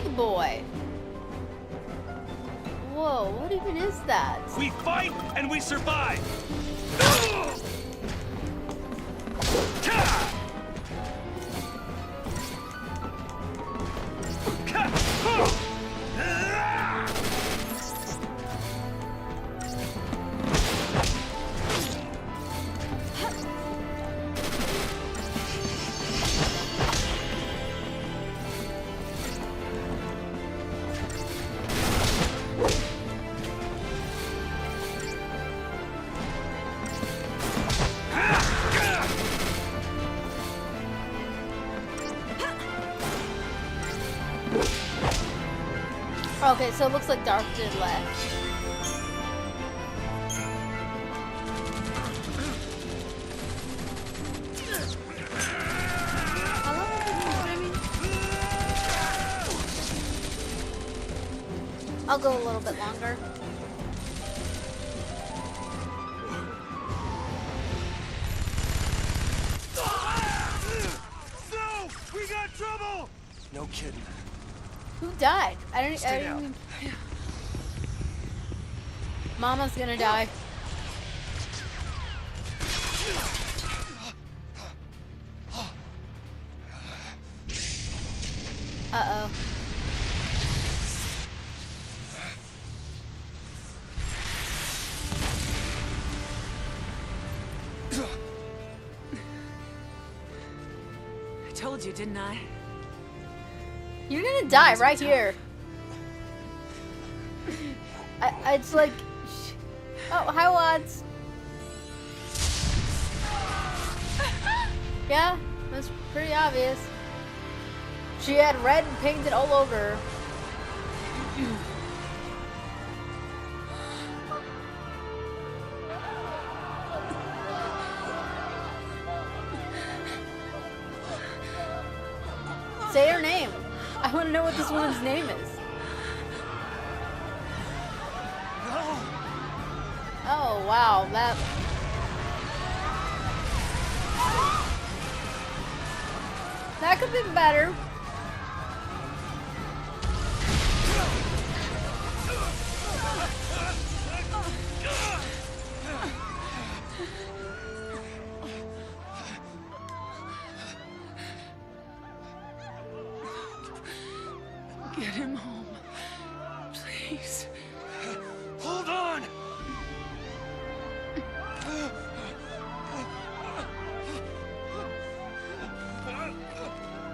big boy. Whoa, what even is that? We fight and we survive. Okay, so it looks like Dark did left. How long have you been streaming? I'll go a little bit longer. No! We got trouble! No kidding. Who died? I don't Stay out. even... Mama's gonna die. Uh-oh. I told you, didn't I? You're gonna die right here. It's like... Oh, hi, Wads. Yeah, that's pretty obvious. She had red painted all over her. Say her name. I want to know what this woman's name is. Oh, wow. That... That could be better. Get him home. Please. Hold on!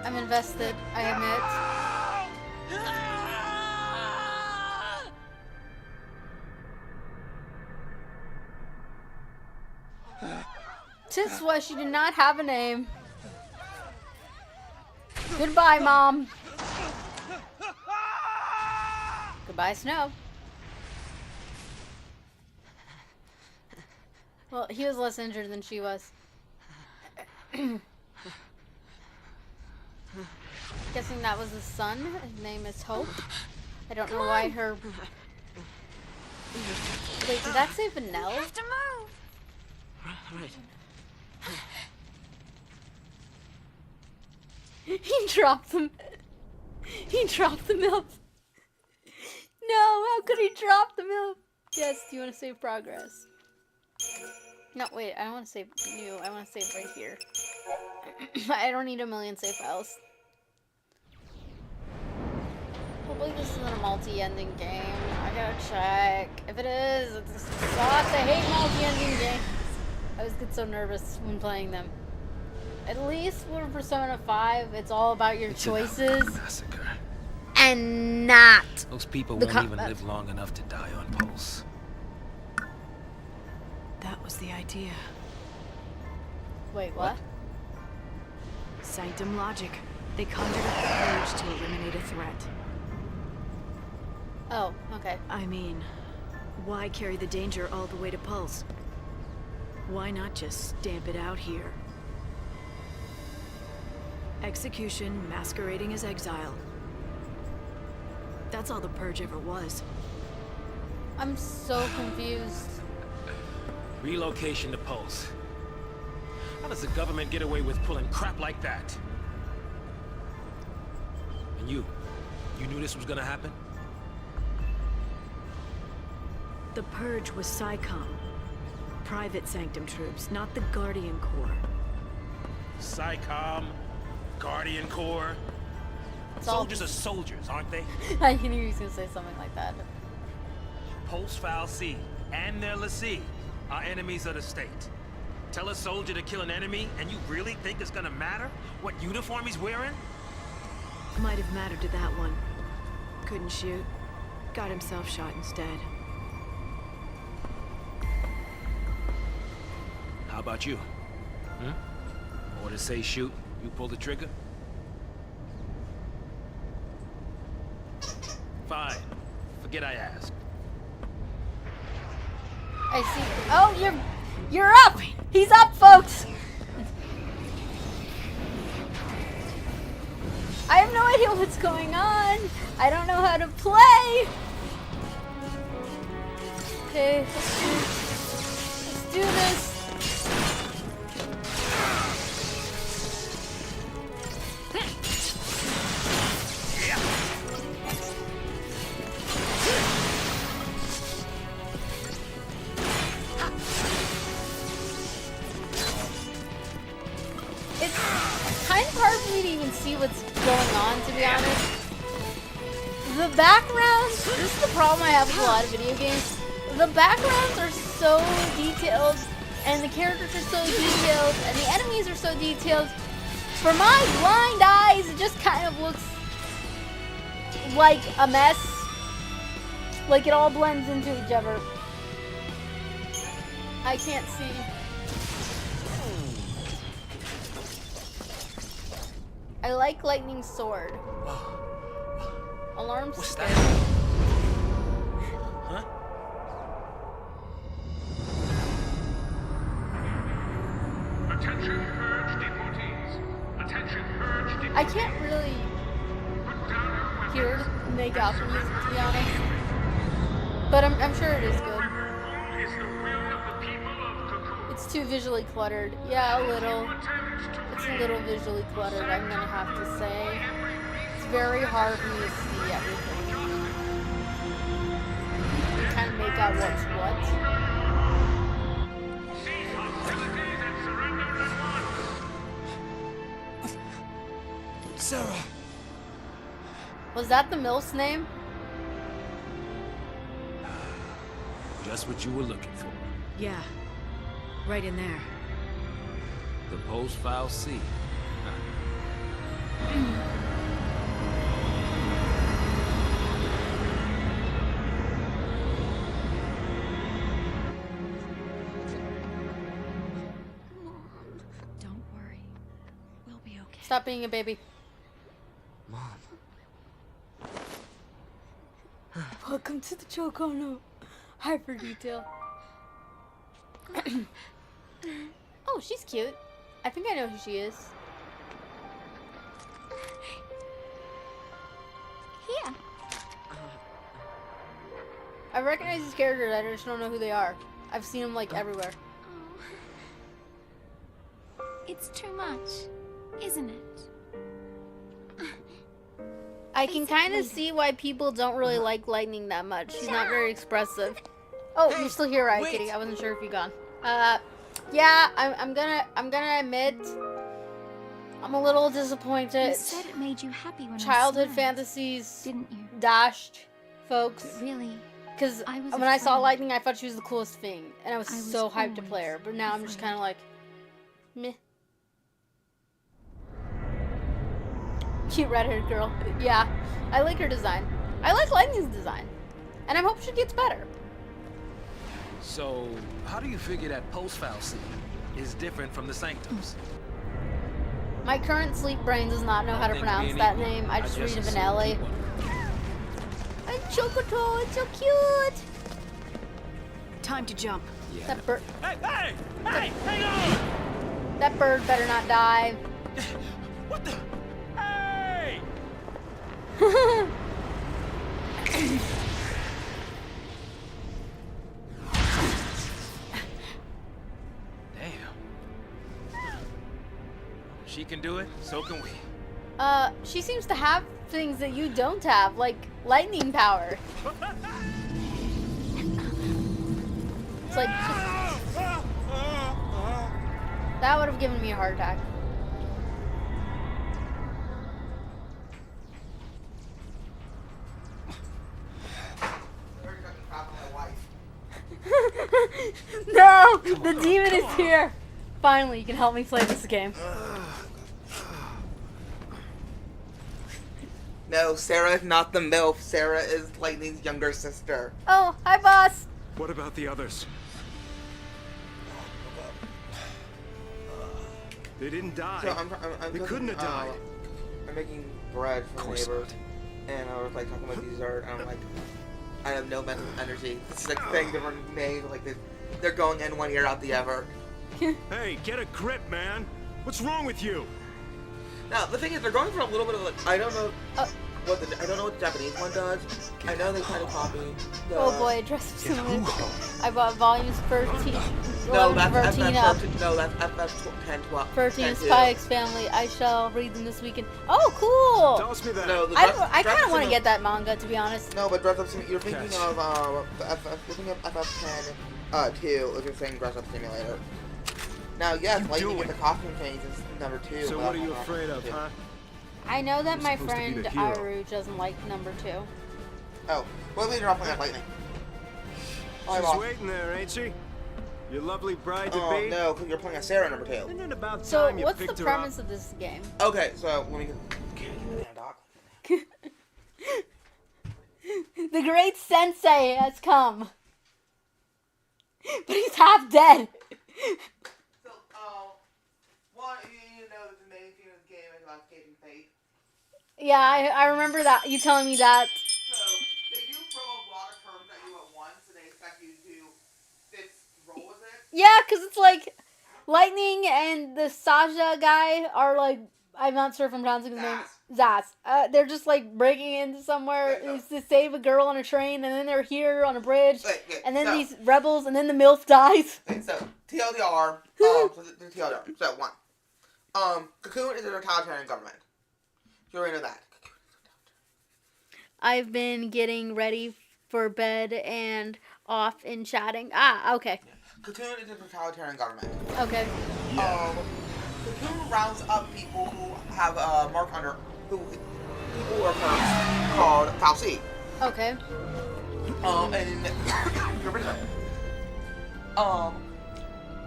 I'm invested, I admit. This why she did not have a name. Goodbye, Mom. Goodbye, Snow. Well, he was less injured than she was. Guessing that was his son. His name is Hope. I don't know why her... Wait, did that say Vanilla? Have to move. Right. He dropped them. He dropped the milk. No, how could he drop the milk? Yes, do you want to save progress? No, wait, I don't want to save new. I want to save right here. I don't need a million save files. Hopefully this isn't a multi-ending game. I gotta check. If it is, it sucks. I hate multi-ending games. I always get so nervous when playing them. At least for Persona 5, it's all about your choices. Massacre. And not Those people the won't even combat. live long enough to die on Pulse. That was the idea. Wait, what? Sanctum logic. They conjured up the purge to eliminate a threat. Oh, okay. I mean, why carry the danger all the way to Pulse? Why not just stamp it out here? Execution masquerading as exile. That's all the purge ever was. I'm so confused. Relocation to Pulse. How does the government get away with pulling crap like that? And you, You knew this was gonna happen? The Purge was SciComm. Private Sanctum troops, not the Guardian Corps. SciComm, Guardian Corps. all- Soldiers are soldiers, aren't they? I knew he was gonna say something like that. Ffxiii and their lessee are enemies of the state. Tell a soldier to kill an enemy, and you really think it's gonna matter what uniform he's wearing? Might have mattered to that one. Couldn't shoot. Got himself shot instead. How about you? Orders say shoot, you pull the trigger? Fine. Forget I asked. I see. Oh, you're up. He's up, folks. I have no idea what's going on. I don't know how to play. Okay, let's do this. See what's going on, to be honest. The backgrounds, this is the problem I have with a lot of video games. The backgrounds are so detailed, and the characters are so detailed, and the enemies are so detailed. For my blind eyes, it just kind of looks like a mess. Like it all blends into each other. I can't see. I like lightning sword. Alarm What's scare. that? Huh? Attention Purge deportees. Attention Purge deportees. I can't really hear make out the music, to be honest. But I'm sure it is good. Is the will of the people of Cocoon. It's too visually cluttered. Yeah, a little. It's a little visually cluttered, I'm gonna have to say. It's very hard for me to see everything. To kind of make out what's what. Cease hostilities and surrender at once. Sarah! Was that the MILF's name? Just what you were looking for. Yeah. Right in there. The Ffxiii. Don't worry. We'll be okay. Stop being a baby. Mom. Welcome to the Chocono. Hyper detail. Oh, she's cute. I think I know who she is. Here. I recognize these characters, I just don't know who they are. I've seen them like everywhere. Oh. It's too much, isn't it? I can kind of Basically. see why people don't really like Lightning that much. She's not very expressive. Oh, you're still here, right, Kitty? I wasn't sure if you're gone. Yeah, I'm gonna admit, I'm a little disappointed. You said it made you happy when Childhood I smiled, fantasies didn't you? dashed, folks. But really, Because I was when I saw afraid. Lightning, I thought she was the coolest thing, and I was I was so hyped to play her. always But now I'm just afraid. kind of like, meh. Cute red-haired girl. Yeah, I like her design. I like Lightning's design, and I hope she gets better. So, how do you figure that Ffxiii is different from the Sanctums? My current sleep brain does not know how to Things pronounce being that equal, name. I just read assumed Vanelli. you would. And Chocoto, it's so cute. Time to jump. Yeah. That bird, Hey! Hang on! that bird better not die. What the? Hey! Damn. She can do it, so can we. She seems to have things that you don't have, like lightning power. It's like, that would have given me a heart attack. No! The demon is here! Finally, you can help me play this game. No, Sarah is not the MILF. Sarah is Lightning's younger sister. Oh, hi, boss! What about the others? They didn't die. So I'm They couldn't have died. I'm making bread for the neighbors, and I was like talking about dessert, and I'm like, I have no mental energy. It's like things that were made like this. They're going in one ear out the other. Hey, get a grip, man. What's wrong with you? Now the thing is, they're going for a little bit of like I don't know what the Japanese one does. I know they kind of copy. Oh boy, Dress Up Simulator. I bought volumes 13. No, 11 that's to 13 up. FF 10, 12. 13 Spy X Family. I shall read them this weekend. Oh, cool! Toss me that. No, I kind of want to get that manga, to be honest. No, but Dress Up Simulator. You're thinking of FF 10, 2. If you're saying Dress Up Simulator. Now, yes, Lightning with the costume change is number 2. So what are you afraid of, huh? I know that my supposed to be friend the hero. Iru doesn't like number 2. Oh, well, you're not playing as Lightning. She's waiting there, ain't she? Your lovely bride to Oh, be. no, because you're playing as Sarah number 2. Isn't it about So, time you what's the picked her premise up? of this game? Okay, so let me get doc. The great sensei has come. But he's half dead. So, one, you know that the main theme of the game is about escaping fate. Yeah, I remember that. You telling me that. So, they do throw a lot of terms at you at once, and they expect you to roll with it. Yeah, because it's like Lightning and the Saja guy are like, I'm not sure if I'm pronouncing his name. Zaz. They're just like breaking into somewhere to save a girl on a train, and then they're here on a bridge, and then these rebels, and then the MILF dies. Okay, so, TLDR, so the TLDR, so one. Cocoon is a totalitarian government. You already know that. I've been getting ready for bed and off and chatting. Ah, okay. Cocoon is a totalitarian government. Okay. Cocoon rounds up people who have a mark under people who are cursed called Ffxiii. Okay. And you're pretty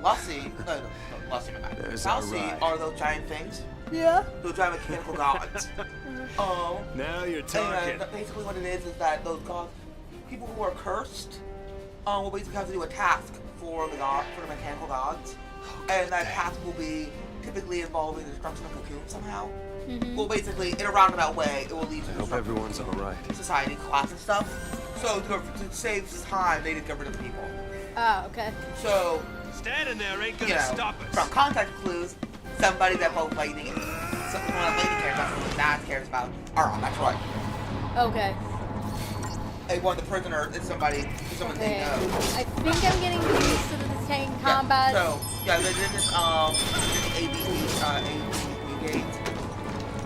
Lussie, Lussie, my bad. Ffxiii are those giant things. Yeah. Those giant mechanical gods. Now you're talking. And basically what it is that those gods, people who are cursed, will basically have to do a task for the mechanical gods. And that task will be typically involving the destruction of Cocoon somehow. Mm-hmm. Well, basically, in a roundabout way, it will lead to I hope everyone's alright. society, class, and stuff. So, to save time, they did get rid of the people. Ah, okay. So, Standing there ain't gonna you know, stop us. from context clues, somebody that both Lightning and someone that Lightning cares about, someone that cares about, are on that right. Okay. And one of the prisoners is someone they know. I think I'm getting used to the tank combat. So, yeah, they did this, ABC gate.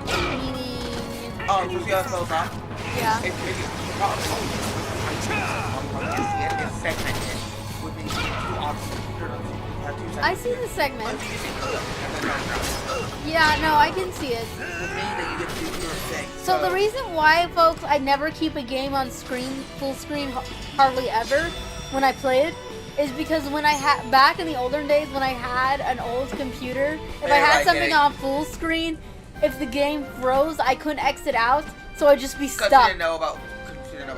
Meaning... So see how it goes up? Yeah. It's segmented with these two options. I see the segment. Yeah, no, I can see it. So the reason why, folks, I never keep a game on screen, full screen, hardly ever, when I play it, is because when I had, back in the older days when I had an old computer, if I had something on full screen, if the game froze, I couldn't exit out, so I'd just be stuck. Because you didn't know about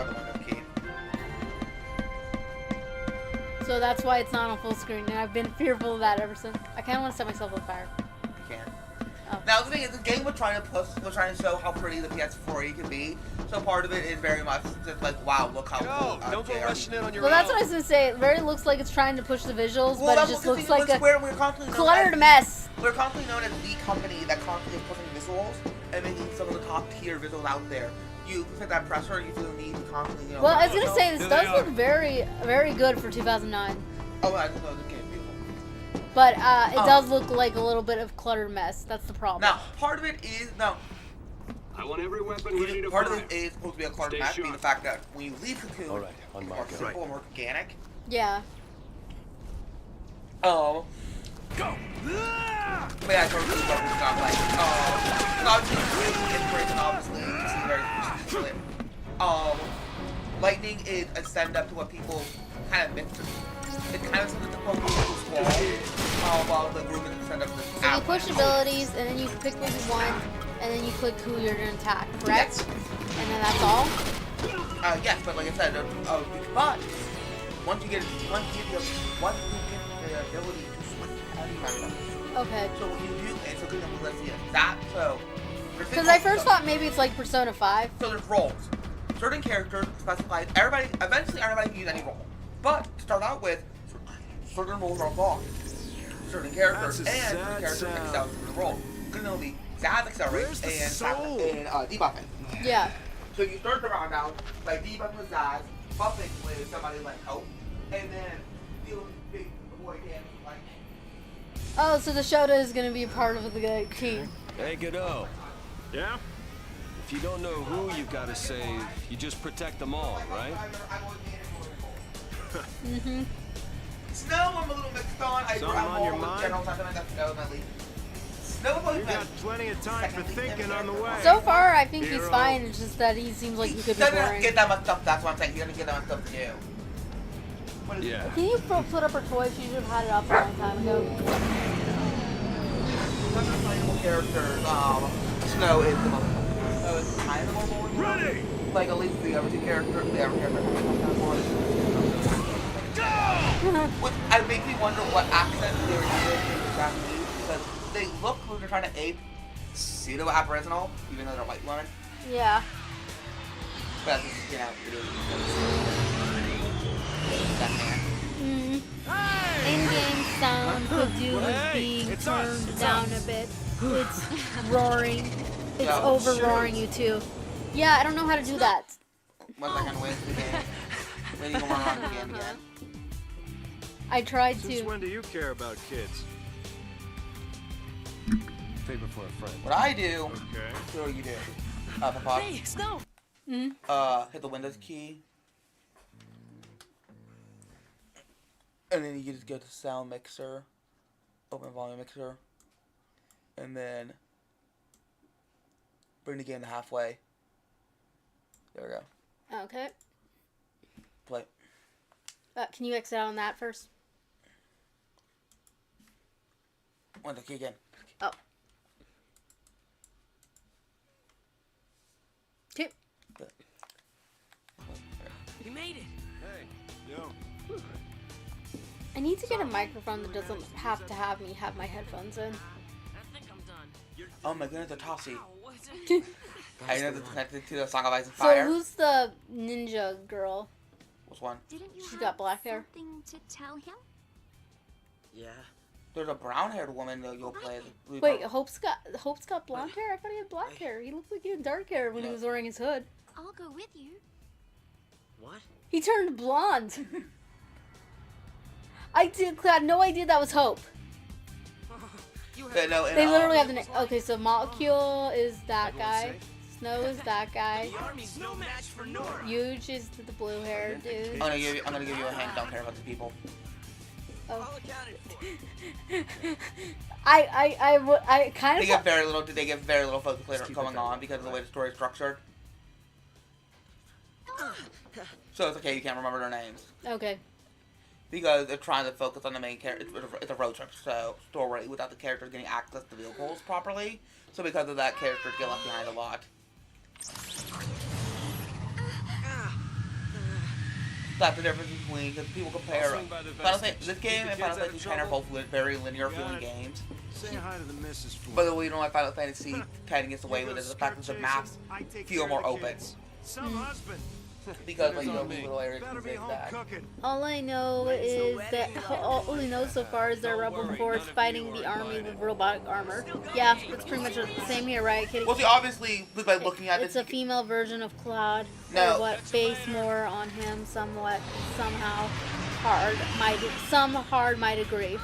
the Windows key. So that's why it's not on full screen, and I've been fearful of that ever since. I kind of want to set myself on fire. You can't. Oh. Now the thing is, the game was trying to show how pretty the PS4 can be. So part of it is very much just like, wow, look how cool. Don't go rushing in on your Well, own. that's what I was gonna say. It very looks like it's trying to push the visuals, Well, but it just looks like a we're constantly cluttered mess. We're constantly known as the company that constantly is pushing visuals and making some of the top tier visuals out there. You hit that pressure, you feel the need to constantly, you know. Well, I was gonna say this Here does they look are. very, very good for 2009. Oh, I just know the game beautiful. But it does look like a little bit of cluttered mess. That's the problem. Now, part of it is I want every weapon ready to Part of fire. it is supposed to be a card Stay match, being sharp. the fact that when you leave Cocoon, All right, on it's my more go. simple and more organic. Yeah. Go! But yeah, I totally see what we've got, like, obviously, inspiration, obviously, this is very specific. Lightning is a stand-up to what people kind of mix. It's kind of something to focus on the squall, while the group is a stand-up to the So you push abilities, and then you pick what you want, and then you click who you're gonna attack, correct? Yes. And then that's all? Yes, but like I said, but once you get the ability to switch heavy metal, Okay. so what you do, and so good enough, let's see that. So, Because I first thought maybe it's like Persona 5. so there's roles. Certain characters specified. Eventually everybody can use any role, but to start out with, certain roles are locked. Certain characters That's a and certain sad characters can sound. excel in certain roles. Gonna Zaz accelerates Where's the and soul? debuffing. Yeah. So you start the round out by debuffing with Zaz, buffing with somebody like Hope, and then dealing big boy damage with lightning. Oh, so the Shota is gonna be a part of the team. Hey, Godot. Yeah? If you don't know who you gotta save, you just protect them all, right? Mm-hmm. Snow, I'm a little mixed on. Something I'm on your more mind? general sentiment that Snow might leave. Snow might You got plenty of time for thinking on the way. So far, I think he's Hero. fine. It's just that he seems like he could be doesn't boring. get that much stuff. That's what I'm saying. He doesn't get that much stuff to do. What is Yeah. Can you put up her toy? She should have had it up a long time ago. Some of the playable characters, Snow is the most. Snow is kind of more boring. Ready! Like at least the other two characters, the other characters are kind of boring. Which makes me wonder what accent they were using in the Japanese, because they look like they're trying to ape pseudo Aboriginal, even though they're white women. Yeah. But that's just, you know, it is. That man. In-game sound could do with Hey, being it's us, turned it's down us. a bit. It's roaring. It's Yeah, over sure. roaring you too. Yeah, I don't know how to do that. One second, wait the game. Then you can run around the game again. I tried Since to. when do you care about kids? Favor for a friend. What I do, Okay. so what you do. Papa. Hey, Snow! Hit the Windows key. And then you just go to sound mixer. Open volume mixer. And then bring the game to halfway. There we go. Okay. Play. Can you exit out on that first? Windows key again. Oh. Okay. You made it! Hey, yo. I need to get a microphone that doesn't have to have me have my headphones in. I think I'm done. Oh my goodness, the Tossie. Ow, what's it? I know that's connected to the Song of Ice and So Fire. who's the ninja girl? Which one? Didn't you She's have got black hair. something to tell him? Yeah. There's a brown-haired woman that you'll play. Wait, Hope's got blonde hair? I thought he had black hair. He looked like he had dark hair when he was wearing his hood. I'll go with you. What? He turned blonde. I had no idea that was Hope. You Yeah, no, They literally have the name. Okay, so Molecule is that Everyone guy. safe? Snow is that guy. The army's no match for Nora! Huge is the blue hair dude. I'm gonna give you a hint. Don't care about the people. All Oh. accounted for. I kind They of. get very little. They get very little focus later going on because of the way the story is structured. So it's okay. You can't remember their names Okay. because they're trying to focus on the main character. It's a road trip, so story without the characters getting access to vehicles properly. So because of that, characters get left behind a lot. That's the difference between, because people compare swing by the Final Fantasy, vestige. this game Keep and the Final kids out of Fantasy X are trouble. both very linear Got feeling it. games. Say hi to the missus for By me. the way, you know why Final Fantasy X gets away with is the fact that the maps feel more open. Some husband. Because like Fingers you on know, me. little areas Better and be things home like that. cooking. All I know is that all we know so far is they're rebel force fighting the army with robotic armor. Yeah, it's pretty much the same here, right, Kitty? Well, see, obviously, by looking at It's this, a female version of Cloud. No. Or what, based more on him somehow. Some hard might agree.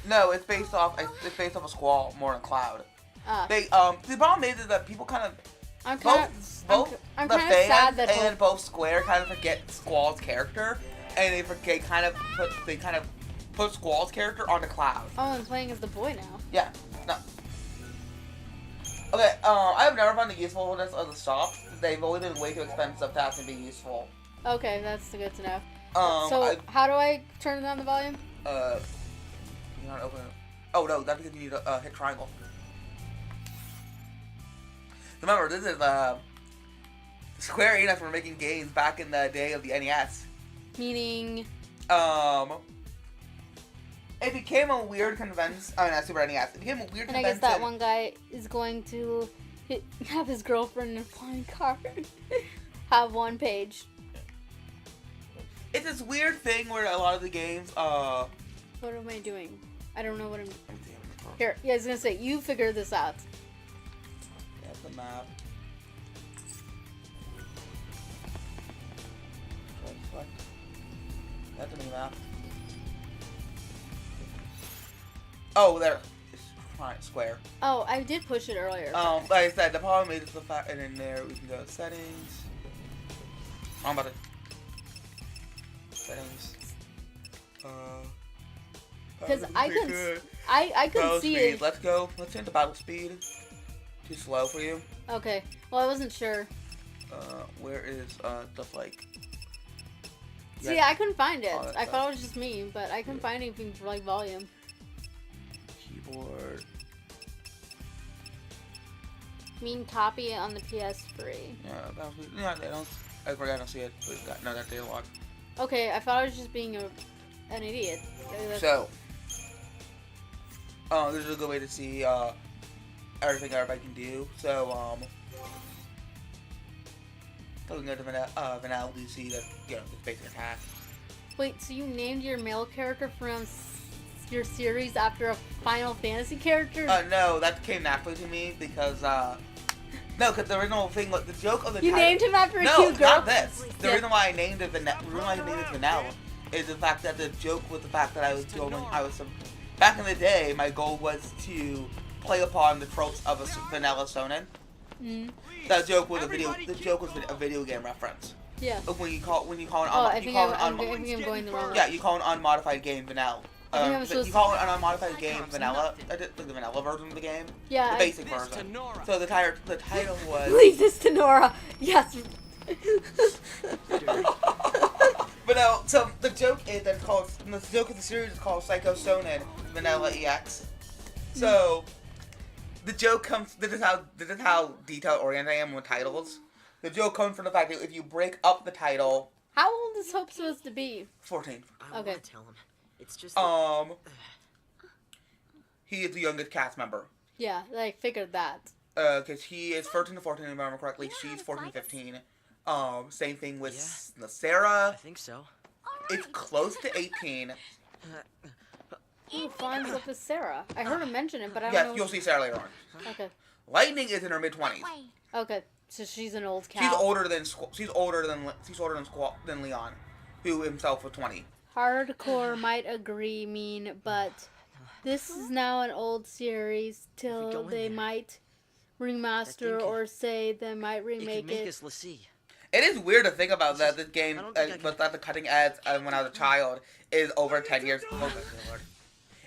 no, it's based off a Squall more than Cloud. Ah. The problem is that people kind of I'm kind of both I'm the kind of sad fans that and both Square kind of forget Squall's character, and they kind of put Squall's character onto Cloud. Oh, I'm playing as the boy now. Yeah. No. Okay. I have never found the usefulness of the stops. They've always been way too expensive to actually be useful. Okay, that's good to know. So how do I turn down the volume? You not open it. Oh no, that's because you need to hit triangle. Remember, this is Square Enix were making games back in the day of the NES. Meaning. It became a weird convention. I mean, not Super NES. It became a weird And I convention. guess that one guy is going to have his girlfriend in a flying car. Have one page. It's this weird thing where a lot of the games, What am I doing? I don't know what I'm... Here, yeah, I was gonna say, you figure this out. That's the map. That's the new map. Oh, there. It's fine, square. Oh, I did push it earlier. Like I said, the problem is the fact, and in there we can go to settings. I'm about to settings. Because I could Battle see speed. it. Let's go. Let's change the battle speed. Too slow for you. Okay. Well, I wasn't sure. Where is stuff like? See, I couldn't find it. all that I stuff. thought it was just me, but I couldn't find anything for like volume. Keyboard. Mean copy it on the PS3. Yeah, battle speed. Yeah, they don't. I forgot I don't see it. But no, that data log. Okay, I thought I was just being an idiot. So, this is a good way to see everything everybody can do. So, looking at the vanilla, you see that the basic attack. Wait, so you named your male character from your series after a Final Fantasy character? No, that came naturally to me because no, because the original thing, like, the joke of the You title, named him after a no, cute girl? not this. The Yeah. reason why I named it Vanilla is the fact that the joke was the fact that back in the day, my goal was to play upon the tropes of a vanilla shonen. Mm. That joke was a video game reference. Yeah. When you call an I think I'm going the wrong way. yeah, you call an unmodified game vanilla. I think I'm supposed You call an unmodified game vanilla, like the vanilla version of the game. Yeah, The basic version. So the title was. Leave this to Nora. Yes. But no, so the joke is that the joke of the series is called Psycho Shonen Vanilla EX. So the joke comes. This is how detail oriented I am with titles. The joke comes from the fact that if you break up the title. How old is Hope supposed to be? 14. I Okay. want to tell him. It's just. He is the youngest cast member. Yeah, I figured that. Because he is 13 to 14, if I remember correctly. She's 14 to 15. Same thing with Sarah. I think so. It's close to 18. Who finds up with Sarah? I heard him mention it, but I don't Yes, know. you'll see Sarah later on. Okay. Lightning is in her mid-20s. Okay. So she's an old cow. She's older than Leon, who himself was 20. Hardcore might agree, but this is now an old series. If we go Till in they there, might remaster thing or say they might It remake could make it. us Ffxiii. It is weird to think about that this game, I don't think I but can- that the cutting edge when I was a child is over 10 years old.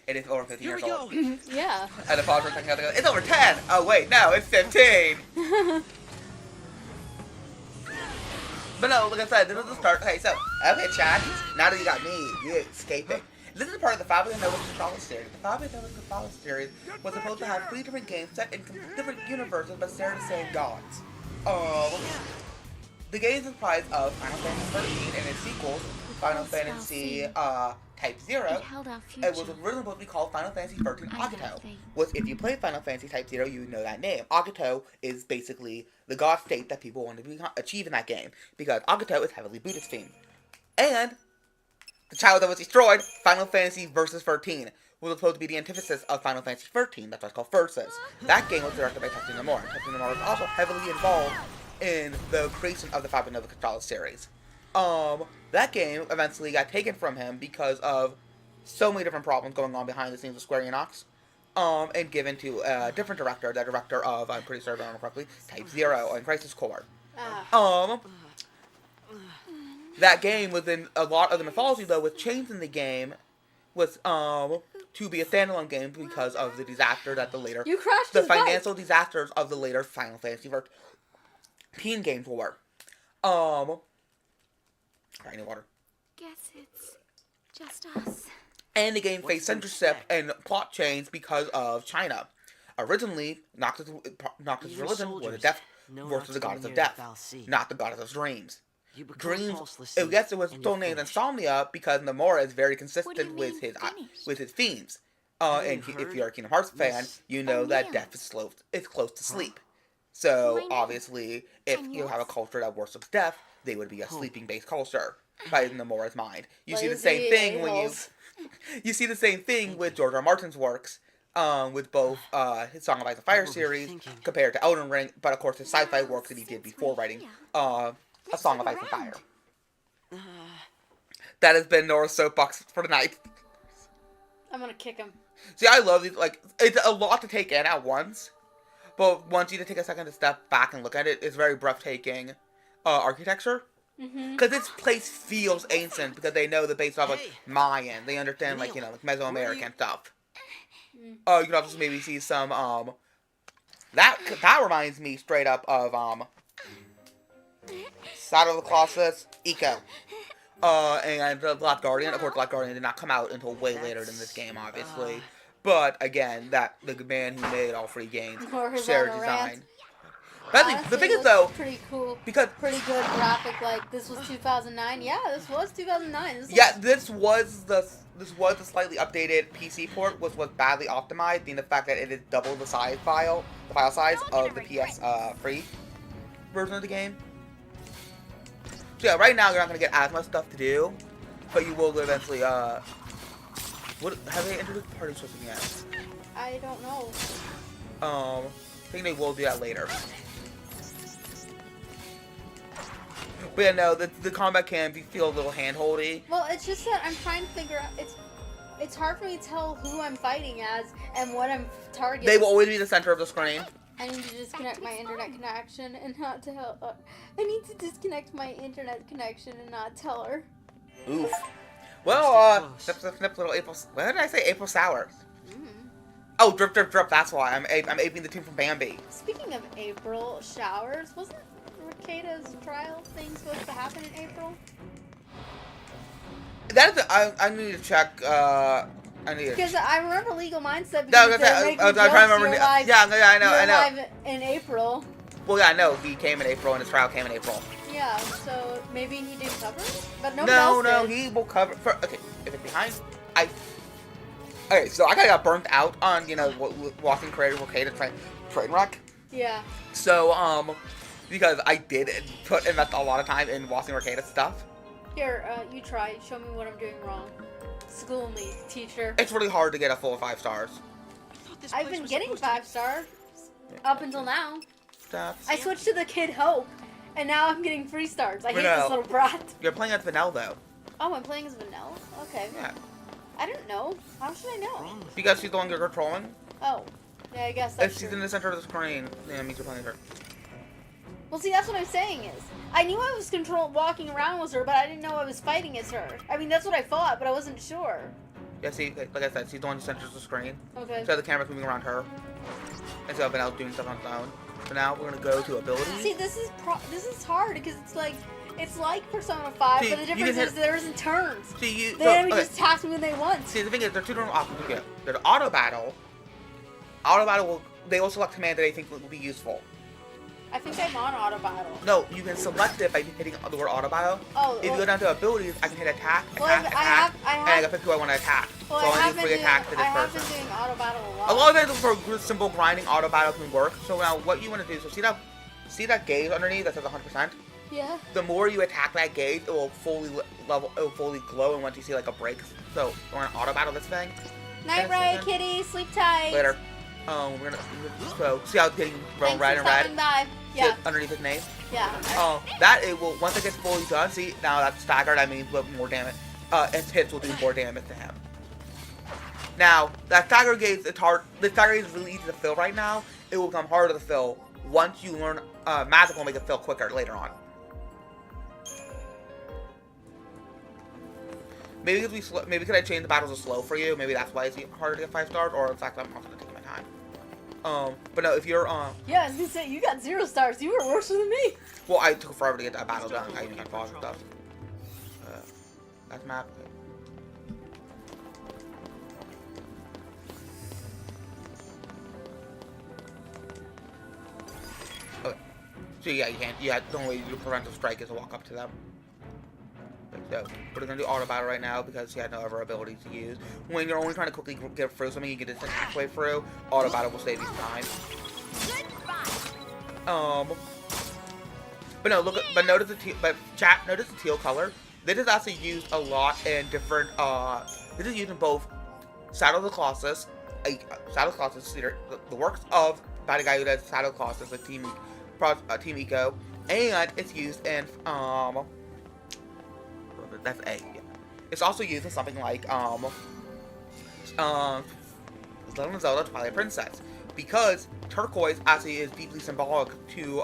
It is over 15 Here years we old. go. Yeah. And the pause for a second, it's over 10! Oh wait, no, it's 15! But no, like I said, this is the start. Okay, so, okay, Chad, now that you got me, you're escaping. This is part of the Fabio Nova Controller series. The Fabio Nova Controller series was supposed to have 3 different games set in different universes, but share the same gods. The games comprised of Final Fantasy XIII and its sequels, Final Fantasy Type 0. It held our future. It was originally supposed to be called Final Fantasy XIII I have Agito. faith. Which, if you play Final Fantasy Type 0, you would know that name. Agito is basically the god state that people want to achieve in that game, because Agito is heavily Buddhist themed. And the child that was destroyed, Final Fantasy Versus 13, was supposed to be the antithesis of Final Fantasy 13. That's why it's called Versus. That game was directed by Tetsuya Nomura. Tetsuya Nomura was also heavily involved in the creation of the Fabio Nova Controller series. That game eventually got taken from him because of so many different problems going on behind the scenes of Square Enix. and given to a different director, the director of, I'm pretty sure if I remember correctly, Type 0 on Crisis Core. That game within a lot of the mythology, though, with chains in the game, was to be a standalone game because of the disaster that the later, the financial disasters of the later Final Fantasy XIII games were. I need water. Guess it's just us. And the game faced censorship and plot change because of China. Originally, Noctis' religion was a death worship the goddess of death, not the goddess of dreams. Dreams, I guess it was still named Insomnia because Nomura is very consistent with his themes. And if you're a Kingdom Hearts fan, you know that death is close to sleep. So, obviously, if you have a culture that worships death, they would be a sleeping-based culture, by Nomura's mind. You see the same thing when you see the same thing with George R. Martin's works, with both his Song of Ice and Fire series compared to Elden Ring, but of course his sci-fi work that he did before writing A Song of Ice and Fire. That has been Nora's soapbox for tonight. I'm gonna kick him. See, I love these. Like, it's a lot to take in at once, but once you take a second to step back and look at it, it's very breathtaking architecture. Because this place feels ancient because they know the base of like Mayan. They understand like like Mesoamerican stuff. You can also maybe see some that reminds me straight up of Shadow of the Colossus, Eco. And the Black Guardian. Of course, Black Guardian did not come out until way later than this game, obviously. But again, that the man who made all 3 games shared design. But the thing is, though, pretty cool. Because pretty good graphic. Like this was 2009. Yeah, this was 2009. This was the slightly updated PC port, which was badly optimized, being the fact that it is double the file size of the PS3 version of the game. So yeah, right now you're not gonna get as much stuff to do, but you will eventually. Have they introduced party system yet? I don't know. I think they will do that later. But yeah, no, the combat can feel a little hand-holdy. Well, it's just that I'm trying to figure out. It's hard for me to tell who I'm fighting as and what I'm targeting. They will always be the center of the screen. I need to disconnect my internet connection and not tell. I need to disconnect my internet connection and not tell her. Oof. Well, snip, little April. What did I say? April Sour. Oh, drip, drip, drip. That's why I'm aping the tune from Bambi. Speaking of April showers, wasn't Rekida's trial thing supposed to happen in April? That is, I need to check. Because I remember Legal Mindset. No, I know. Live in April. Well, yeah, I know he came in April and his trial came in April. Yeah, so maybe he didn't cover it, but no, he will cover. Okay, if it's behind, Okay, so I kinda got burnt out on watching Creative Arcade and train wreck. Yeah. So because I did invest a lot of time in watching Arcade stuff. Here, you try. Show me what I'm doing wrong. School me, teacher. It's really hard to get a full 5 stars. I've been getting 5 stars up until now. That's... I switched to the Kid Hope, and now I'm getting 3 stars. I hate this little brat. You're playing as Vanille, though. Oh, I'm playing as Vanille? Okay. Yeah. I didn't know. How should I know? Because she's the one you're controlling. Oh. Yeah, I guess that's If she's in the center of the screen, then it means you're playing her. Well, see, that's what I'm saying is, I knew I was walking around with her, but I didn't know I was fighting as her. I mean, that's what I thought, but I wasn't sure. Yeah, see, like I said, she's the one who centers the screen. Okay. So the camera's moving around her. And so Vanelle's doing stuff on its own. So now we're gonna go to abilities. See, this is hard because it's like Persona 5, see, but the difference is there isn't turns. See, the enemy just attacks me when they want. See, the thing is, there are 2 different options you get. There's auto battle. Auto battle they will select command that they think will be useful. I think I'm on auto battle. No, you can select it by hitting the word auto battle. Oh. If you go down to abilities, I can hit attack, and I can pick who I want to attack. Well, so I have been doing auto battle a lot. A lot of times for simple grinding, auto battle can work. So now what you want to do, so see that gauge underneath that says 100%? Yeah. The more you attack that gauge, it will fully glow, and once you see like a break, so we're gonna auto battle this thing. Night ride, kitty, sleep tight. Later. We're gonna see how it's getting red and red. Yeah. Underneath his name. Yeah. That it will once it gets fully done. See now that's staggered. I mean, more damage. Its hits will do more damage to him. Now, that stagger gauge, it's hard. The stagger gauge is really easy to fill right now. It will become harder to fill once you learn magic will make it fill quicker later on. Maybe because I changed the battles to slow for you. Maybe that's why it's harder to get 5 stars, or in fact, I'm also gonna take my time. But no, if you're Yeah, I was gonna say you got 0 stars. You were worse than me. well, I took forever to get that battle done. I even got pause and stuff. That's map. Okay. So yeah, you can't. Yeah, the only way you prevent a strike is to walk up to them. So we're gonna do auto battle right now because he had no other abilities to use. When you're only trying to quickly get through something, you get it halfway through. Auto battle will save you time. But no, look. But notice notice the teal color. This is actually used a lot in different. This is used in both Shadow of the Colossus, the works of by the guy who does Shadow of the Colossus, like Team Eco, and it's used in that's A. Yeah. It's also used in something like Legend of Zelda Twilight Princess, because turquoise actually is deeply symbolic to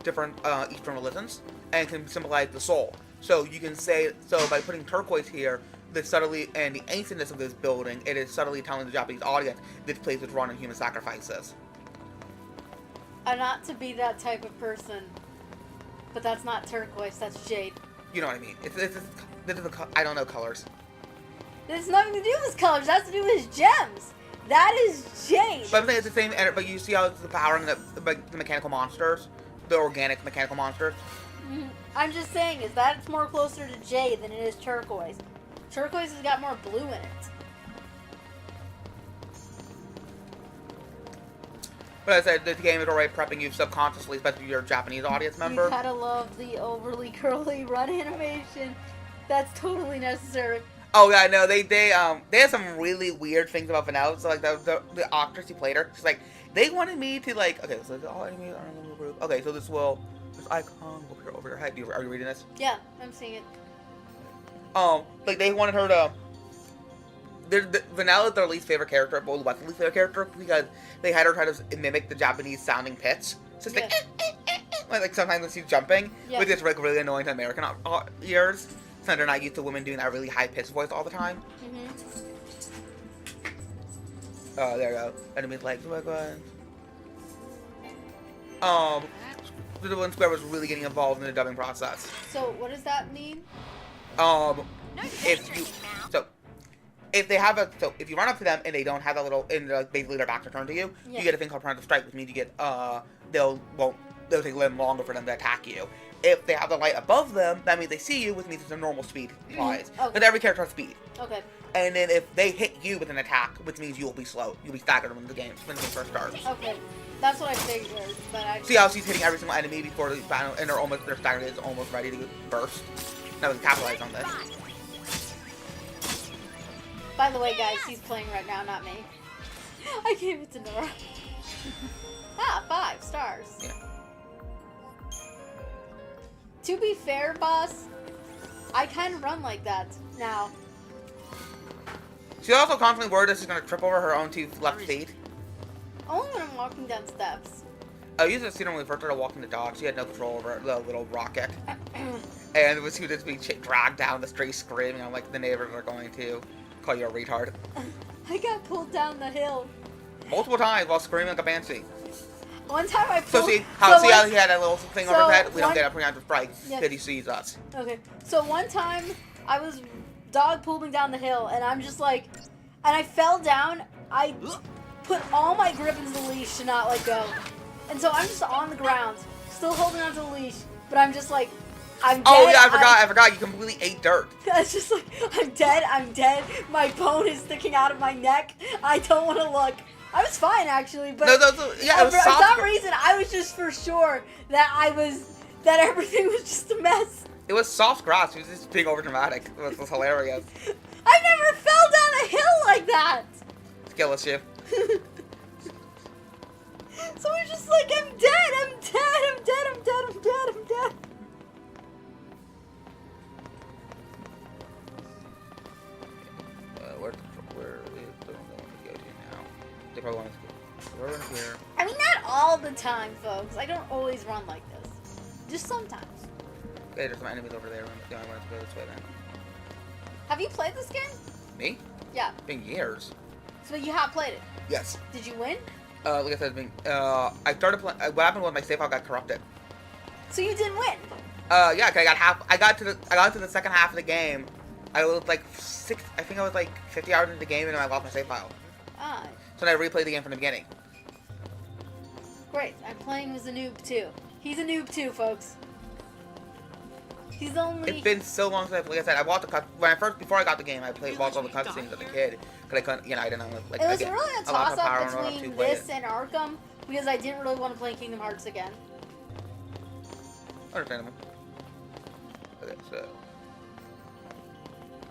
different Eastern religions and can symbolize the soul. So you can say, so by putting turquoise here, the subtly and the ancientness of this building, it is subtly telling the Japanese audience this place is run on human sacrifices. I'm not to be that type of person, but that's not turquoise. That's jade. You know what I mean? I don't know colors. This has nothing to do with colors. That has to do with his gems. That is jade. But I'm saying it's the same. But you see how it's the powering the mechanical monsters, the organic mechanical monsters. I'm just saying is that it's more closer to jade than it is turquoise. Turquoise has got more blue in it. But as I said, this game is already prepping you subconsciously, especially if you're a Japanese audience member. You gotta love the overly curly run animation. That's totally necessary. Oh yeah, no, they have some really weird things about Vanilla. So like the actress who played her, she's like, they wanted me to like, okay, so all enemies are in a little group. Okay, so this icon will appear over your head. Are you reading this? Yeah, I'm seeing it. Like they wanted her to. Vanilla is their least favorite character, but what's the least favorite character? Because they had her try to mimic the Japanese sounding pitch. So it's like sometimes when she's jumping, which is like really annoying to American ears. So they're not used to women doing that really high pitched voice all the time. Oh, there you go. Enemies like the one Square was really getting involved in the dubbing process. So what does that mean? If they have if you run up to them and they don't have that little, and basically their backs are turned to you, you get a thing called preemptive strike, which means you get they'll take a little longer for them to attack you. If they have the light above them, that means they see you, which means it's a normal speed wise. But every character has speed. Okay. And then if they hit you with an attack, which means you'll be slow, you'll be staggered when the game first starts. Okay, that's what I figured. But I see how she's hitting every single enemy before the battle, and their stagger is almost ready to burst. Now we can capitalize on this. By the way, guys, he's playing right now, not me. I gave it to Nora. 5 stars. Yeah. To be fair, boss, I kind of run like that now. She's also constantly worried that she's going to trip over her own 2 left feet. Only when I'm walking down steps. I used to see her when we first started walking the dog. She had no control over the little rocket. And she would just be dragged down the street screaming. I'm like, the neighbors are going to call you a retard. I got pulled down the hill. Multiple times while screaming like a banshee. One time I pulled... See how he had that little thing over his head? We don't get a preemptive strike because he sees us. Okay. So one time, dog pulled me down the hill, and I'm just like... And I fell down. I put all my grip into the leash to not let go. And so I'm just on the ground, still holding onto the leash, but I'm just like... I'm dead. Oh yeah, I forgot. You completely ate dirt. It's just like, I'm dead. My bone is sticking out of my neck. I don't want to look. I was fine actually, but yeah, for some reason I was just for sure that everything was just a mess. It was soft grass. It was just being over dramatic. It was hilarious. I never fell down a hill like that. Skill issue. So it's just like, I'm dead. sometimes, folks. I don't always run like this. Just sometimes. Okay, there's some enemies over there. Yeah, I want to go this way then. Have you played this game? Me? Yeah. Been years. So you have played it. Yes. Did you win? Like I said, I started playing. What happened was my save file got corrupted. So you didn't win. Yeah, 'cause I got to the second half of the game. I was like I think I was like 50 hours into the game, and I lost my save file. Ah, So then I replayed the game from the beginning. great. I'm playing as a noob too. He's a noob too, folks. He's only. It's been so long since like I said, I watched before I got the game, I watched all the cutscenes as a kid. Cause I couldn't, I didn't know, like, It was I get really a a lot of power toss-up in order to between play this it. and Arkham because I didn't really want to play Kingdom Hearts again. Understandable. Okay, so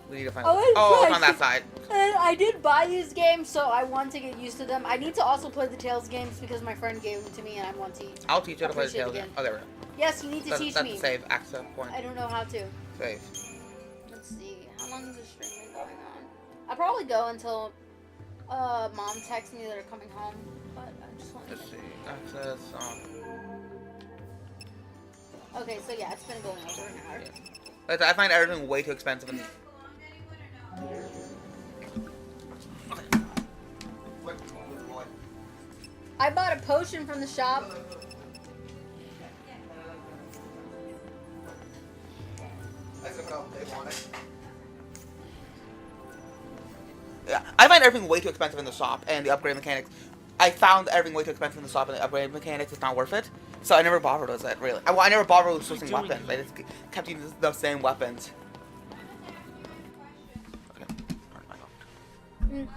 we need to find. Oh, It's on that side. And I did buy these games, so I want to get used to them. I need to also play the Tales games because my friend gave them to me, and I want to. I'll teach you how to play the appreciate Tales again. game. Oh, there we go. Yes, you need to teach That's me. the save access point. I don't know how to. Save. Let's see. How long is this stream been going on? I'll probably go until mom texts me that are coming home. But I just want to. Let's see. Access. Okay, so yeah, it's been going over an hour. Like, I find everything way too expensive. And... I bought a potion from the shop. Yeah, I find everything way too expensive in the shop, and the upgrade mechanics. I found everything way too expensive in the shop, and the upgrade mechanics is not worth it. So I never bothered with it, really. I never bothered with switching weapons. I just kept using the same weapons. Okay.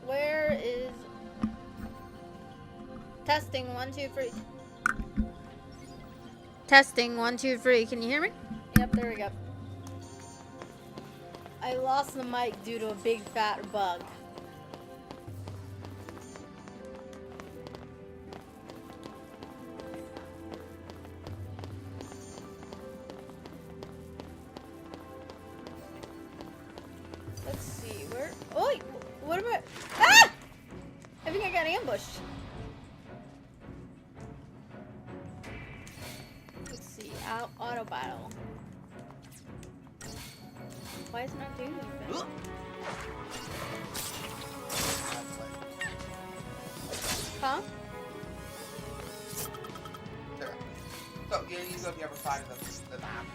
Where is testing 1 2 3? Testing 1 2 3. Can you hear me? Yep, there we go. I lost the mic due to a big fat bug. Let's see where. Oh, what am I? Ah! I think I got ambushed. Let's see. Auto battle. Why is it not doing anything? Huh? There. So you need to go to the other side of the map.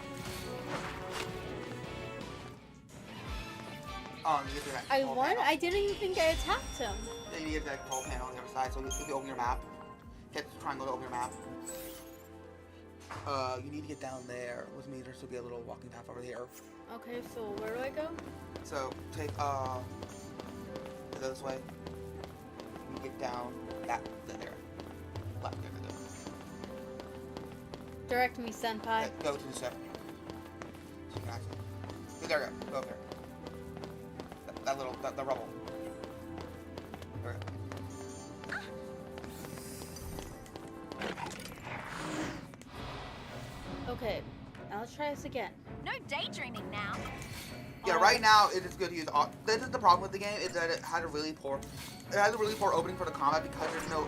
You get to I won? I didn't even think I attacked him. Then you get that control panel on the other side, so if you open your map, hit the triangle to open your map. You need to get down there with me. There should be a little walking path over here. Okay, so where do I go? So take go this way. You get down there. Left there. Direct me, senpai. Go to the ship. So you can actually. There you go. Go over there. That little the rubble. There we go. Okay, now let's try this again. No daydreaming now. Yeah, right now it is good to use. This is the problem with the game is that it had a really poor opening for the combat because there's no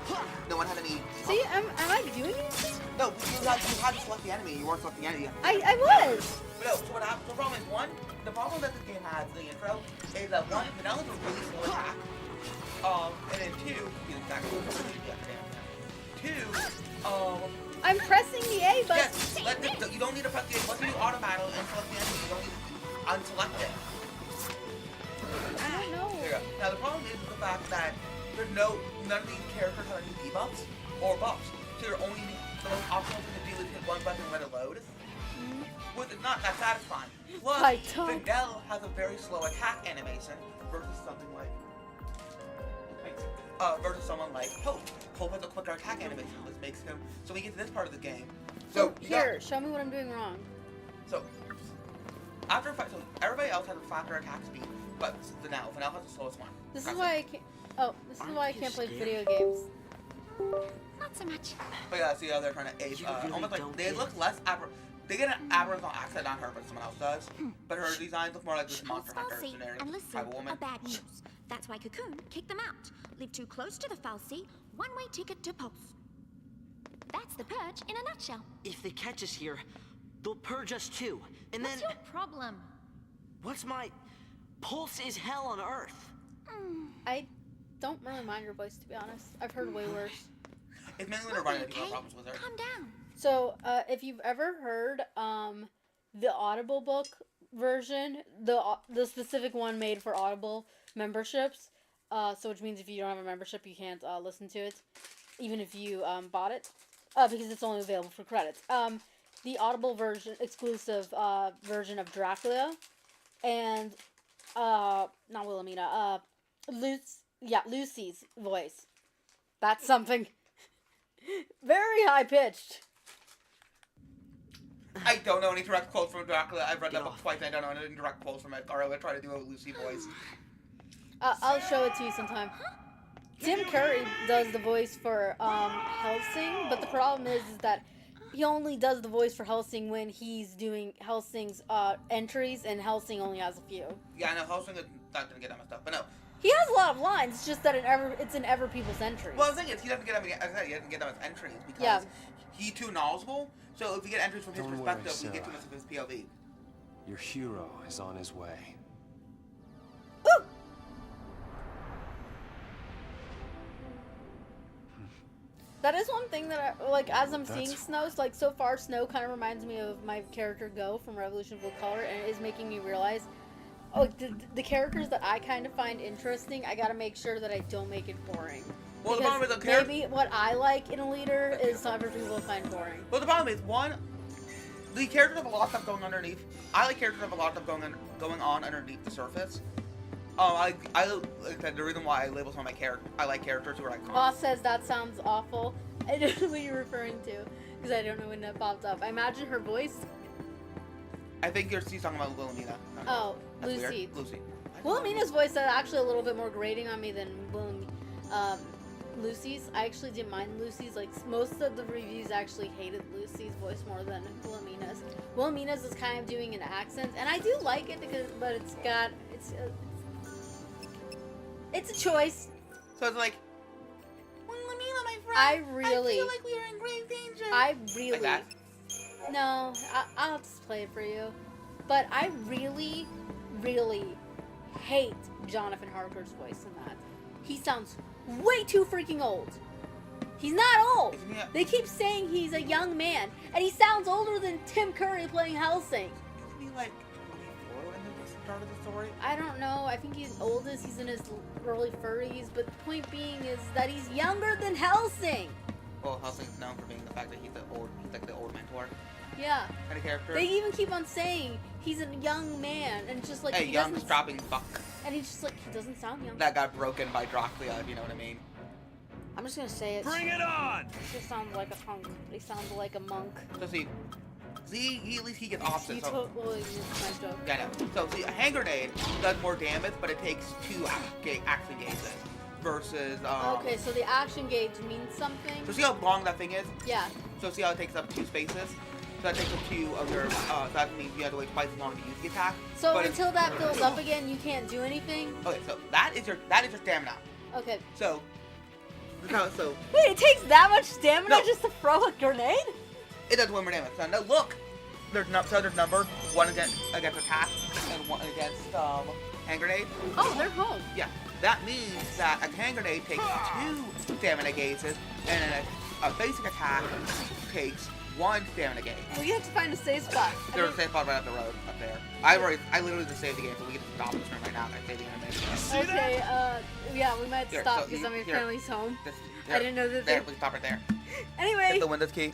one had any. See, am I doing anything? No, you had to select the enemy. You weren't selecting the enemy. I was. But no, so what happened? The problem is one. The problem that this game has in the intro is that one, the downloads are really slow attack. And then two, I'm pressing the A button. yes, you don't need to press the A. Once you do auto battle and select the enemy, you don't need to unselect it. I don't know. There you go. Now the problem is the fact that none of these characters have any debuffs or buffs. So you're only button and let it load, which is not that satisfying. Plus, I don't. Vanilla has a very slow attack animation versus something like versus someone like Hope. Hope has a quicker attack animation, which makes him. So we get to this part of the game. So Here, show me what I'm doing wrong. So after fight, so everybody else has a faster attack speed, but Vanilla has the slowest one. This is why I can't. Oh, this is why I can't play video games. Not so much. But yeah, see how they're trying to ape, almost like they look less they get an Aboriginal accent on her, but someone else does. But her designs look more like this monster hunter Ffxiii generic and listen, type of woman. are bad news. That's why Cocoon kicked them out. Live too close to the Ffxiii, one-way ticket to Pulse. That's the purge in a nutshell. If they catch us here, they'll purge us too. And What's then... your problem? What's my... Pulse is hell on Earth. I don't really mind your voice, to be honest. I've heard way worse. It's mainly when they're running into people have problems with her. Calm down. So, if you've ever heard the Audible book version, the specific one made for Audible memberships, so which means if you don't have a membership, you can't listen to it, even if you bought it, because it's only available for credits. The Audible version, exclusive version of Dracula, and not Wilhelmina, Lucy's voice. That's something very high pitched. I don't know any direct quotes from Dracula. I've read that book twice and I don't know any direct quotes from it, or I would try to do a Lucy voice. I'll show it to you sometime. Tim Curry does the voice for Hellsing, but the problem is that he only does the voice for Hellsing when he's doing Hellsing's entries, and Hellsing only has a few. Yeah, I know Hellsing is not gonna get that much stuff, but no. He has a lot of lines, it's just that it's in Ever People's entries. Well, the thing is, he doesn't get that much entries because he's too knowledgeable. So if we get entries from his perspective, we get too much of his POV. Your hero is on his way. Woo! That is one thing that I, like, as I'm seeing Snow, like, so far Snow kind of reminds me of my character Go from Revolution Full Color, and it is making me realize, the characters that I kind of find interesting, I gotta make sure that I don't make it boring. Well, the problem is maybe what I like in a leader is some other people find boring. Well, the problem is, one, the characters have a lot of stuff going underneath. I like characters that have a lot of stuff going on underneath the surface. Like the reason why I label some of my characters, I like characters who are iconic. Boss says that sounds awful. I don't know what you're referring to, because I don't know when that popped up. I imagine her voice. I think she's talking about Wilhelmina. Oh, That's Lucy. Weird. Lucy. Wilhelmina's voice is actually a little bit more grating on me than Lucy's. I actually didn't mind Lucy's. Like, most of the reviews actually hated Lucy's voice more than Wilhelmina's. Wilhelmina's is kind of doing an accent, and I do like it but it's a choice. So it's like, Wilhelmina, my friend. I feel like we are in grave danger. Like that? No, I'll just play it for you. But I really, really hate Jonathan Harker's voice in that. He sounds way too freaking old. He's not old. They keep saying he's a young man, and he sounds older than Tim Curry playing Hellsing. Isn't he like 24 when he started the story? I don't know. I think he's oldest. He's in his early 30s. But the point being is that he's younger than Hellsing. Well, Hellsing's known for being the fact that he's like the old mentor. Yeah. Kind of character. They even keep on saying he's a young man, and just like a young strapping buck. And he's just like, he doesn't sound young. That got broken by Dracula, if you know what I mean. I'm just gonna say it. Bring it on! He just sounds like a punk. He sounds like a monk. So see, at least he gets options. You totally missed my joke. Yeah, I know. So see, a hand grenade does more damage, but it takes 2 action gauges versus. Okay, so the action gauge means something. So see how long that thing is? Yeah. So see how it takes up 2 spaces? So that takes up 2 of your. So that means you have to wait twice as long to use the attack. So until that fills up again, you can't do anything. Okay, so that is your stamina. Okay. So. So. Wait, it takes that much stamina just to throw a grenade? It does 1 more damage. So now look, there's numbers 1 against attack and 1 against hand grenade. Oh, they're home. Yeah, that means that a hand grenade takes 2 stamina gauges, and then a basic attack takes 1 stamina gauge. We have to find a safe spot. There's a safe spot right up the road up there. I literally just saved the game, so we can stop this room right now. I saved the game. Okay, yeah, we might stop because my family's home. I didn't know that. There, we can stop right there. Anyway. Hit the Windows key.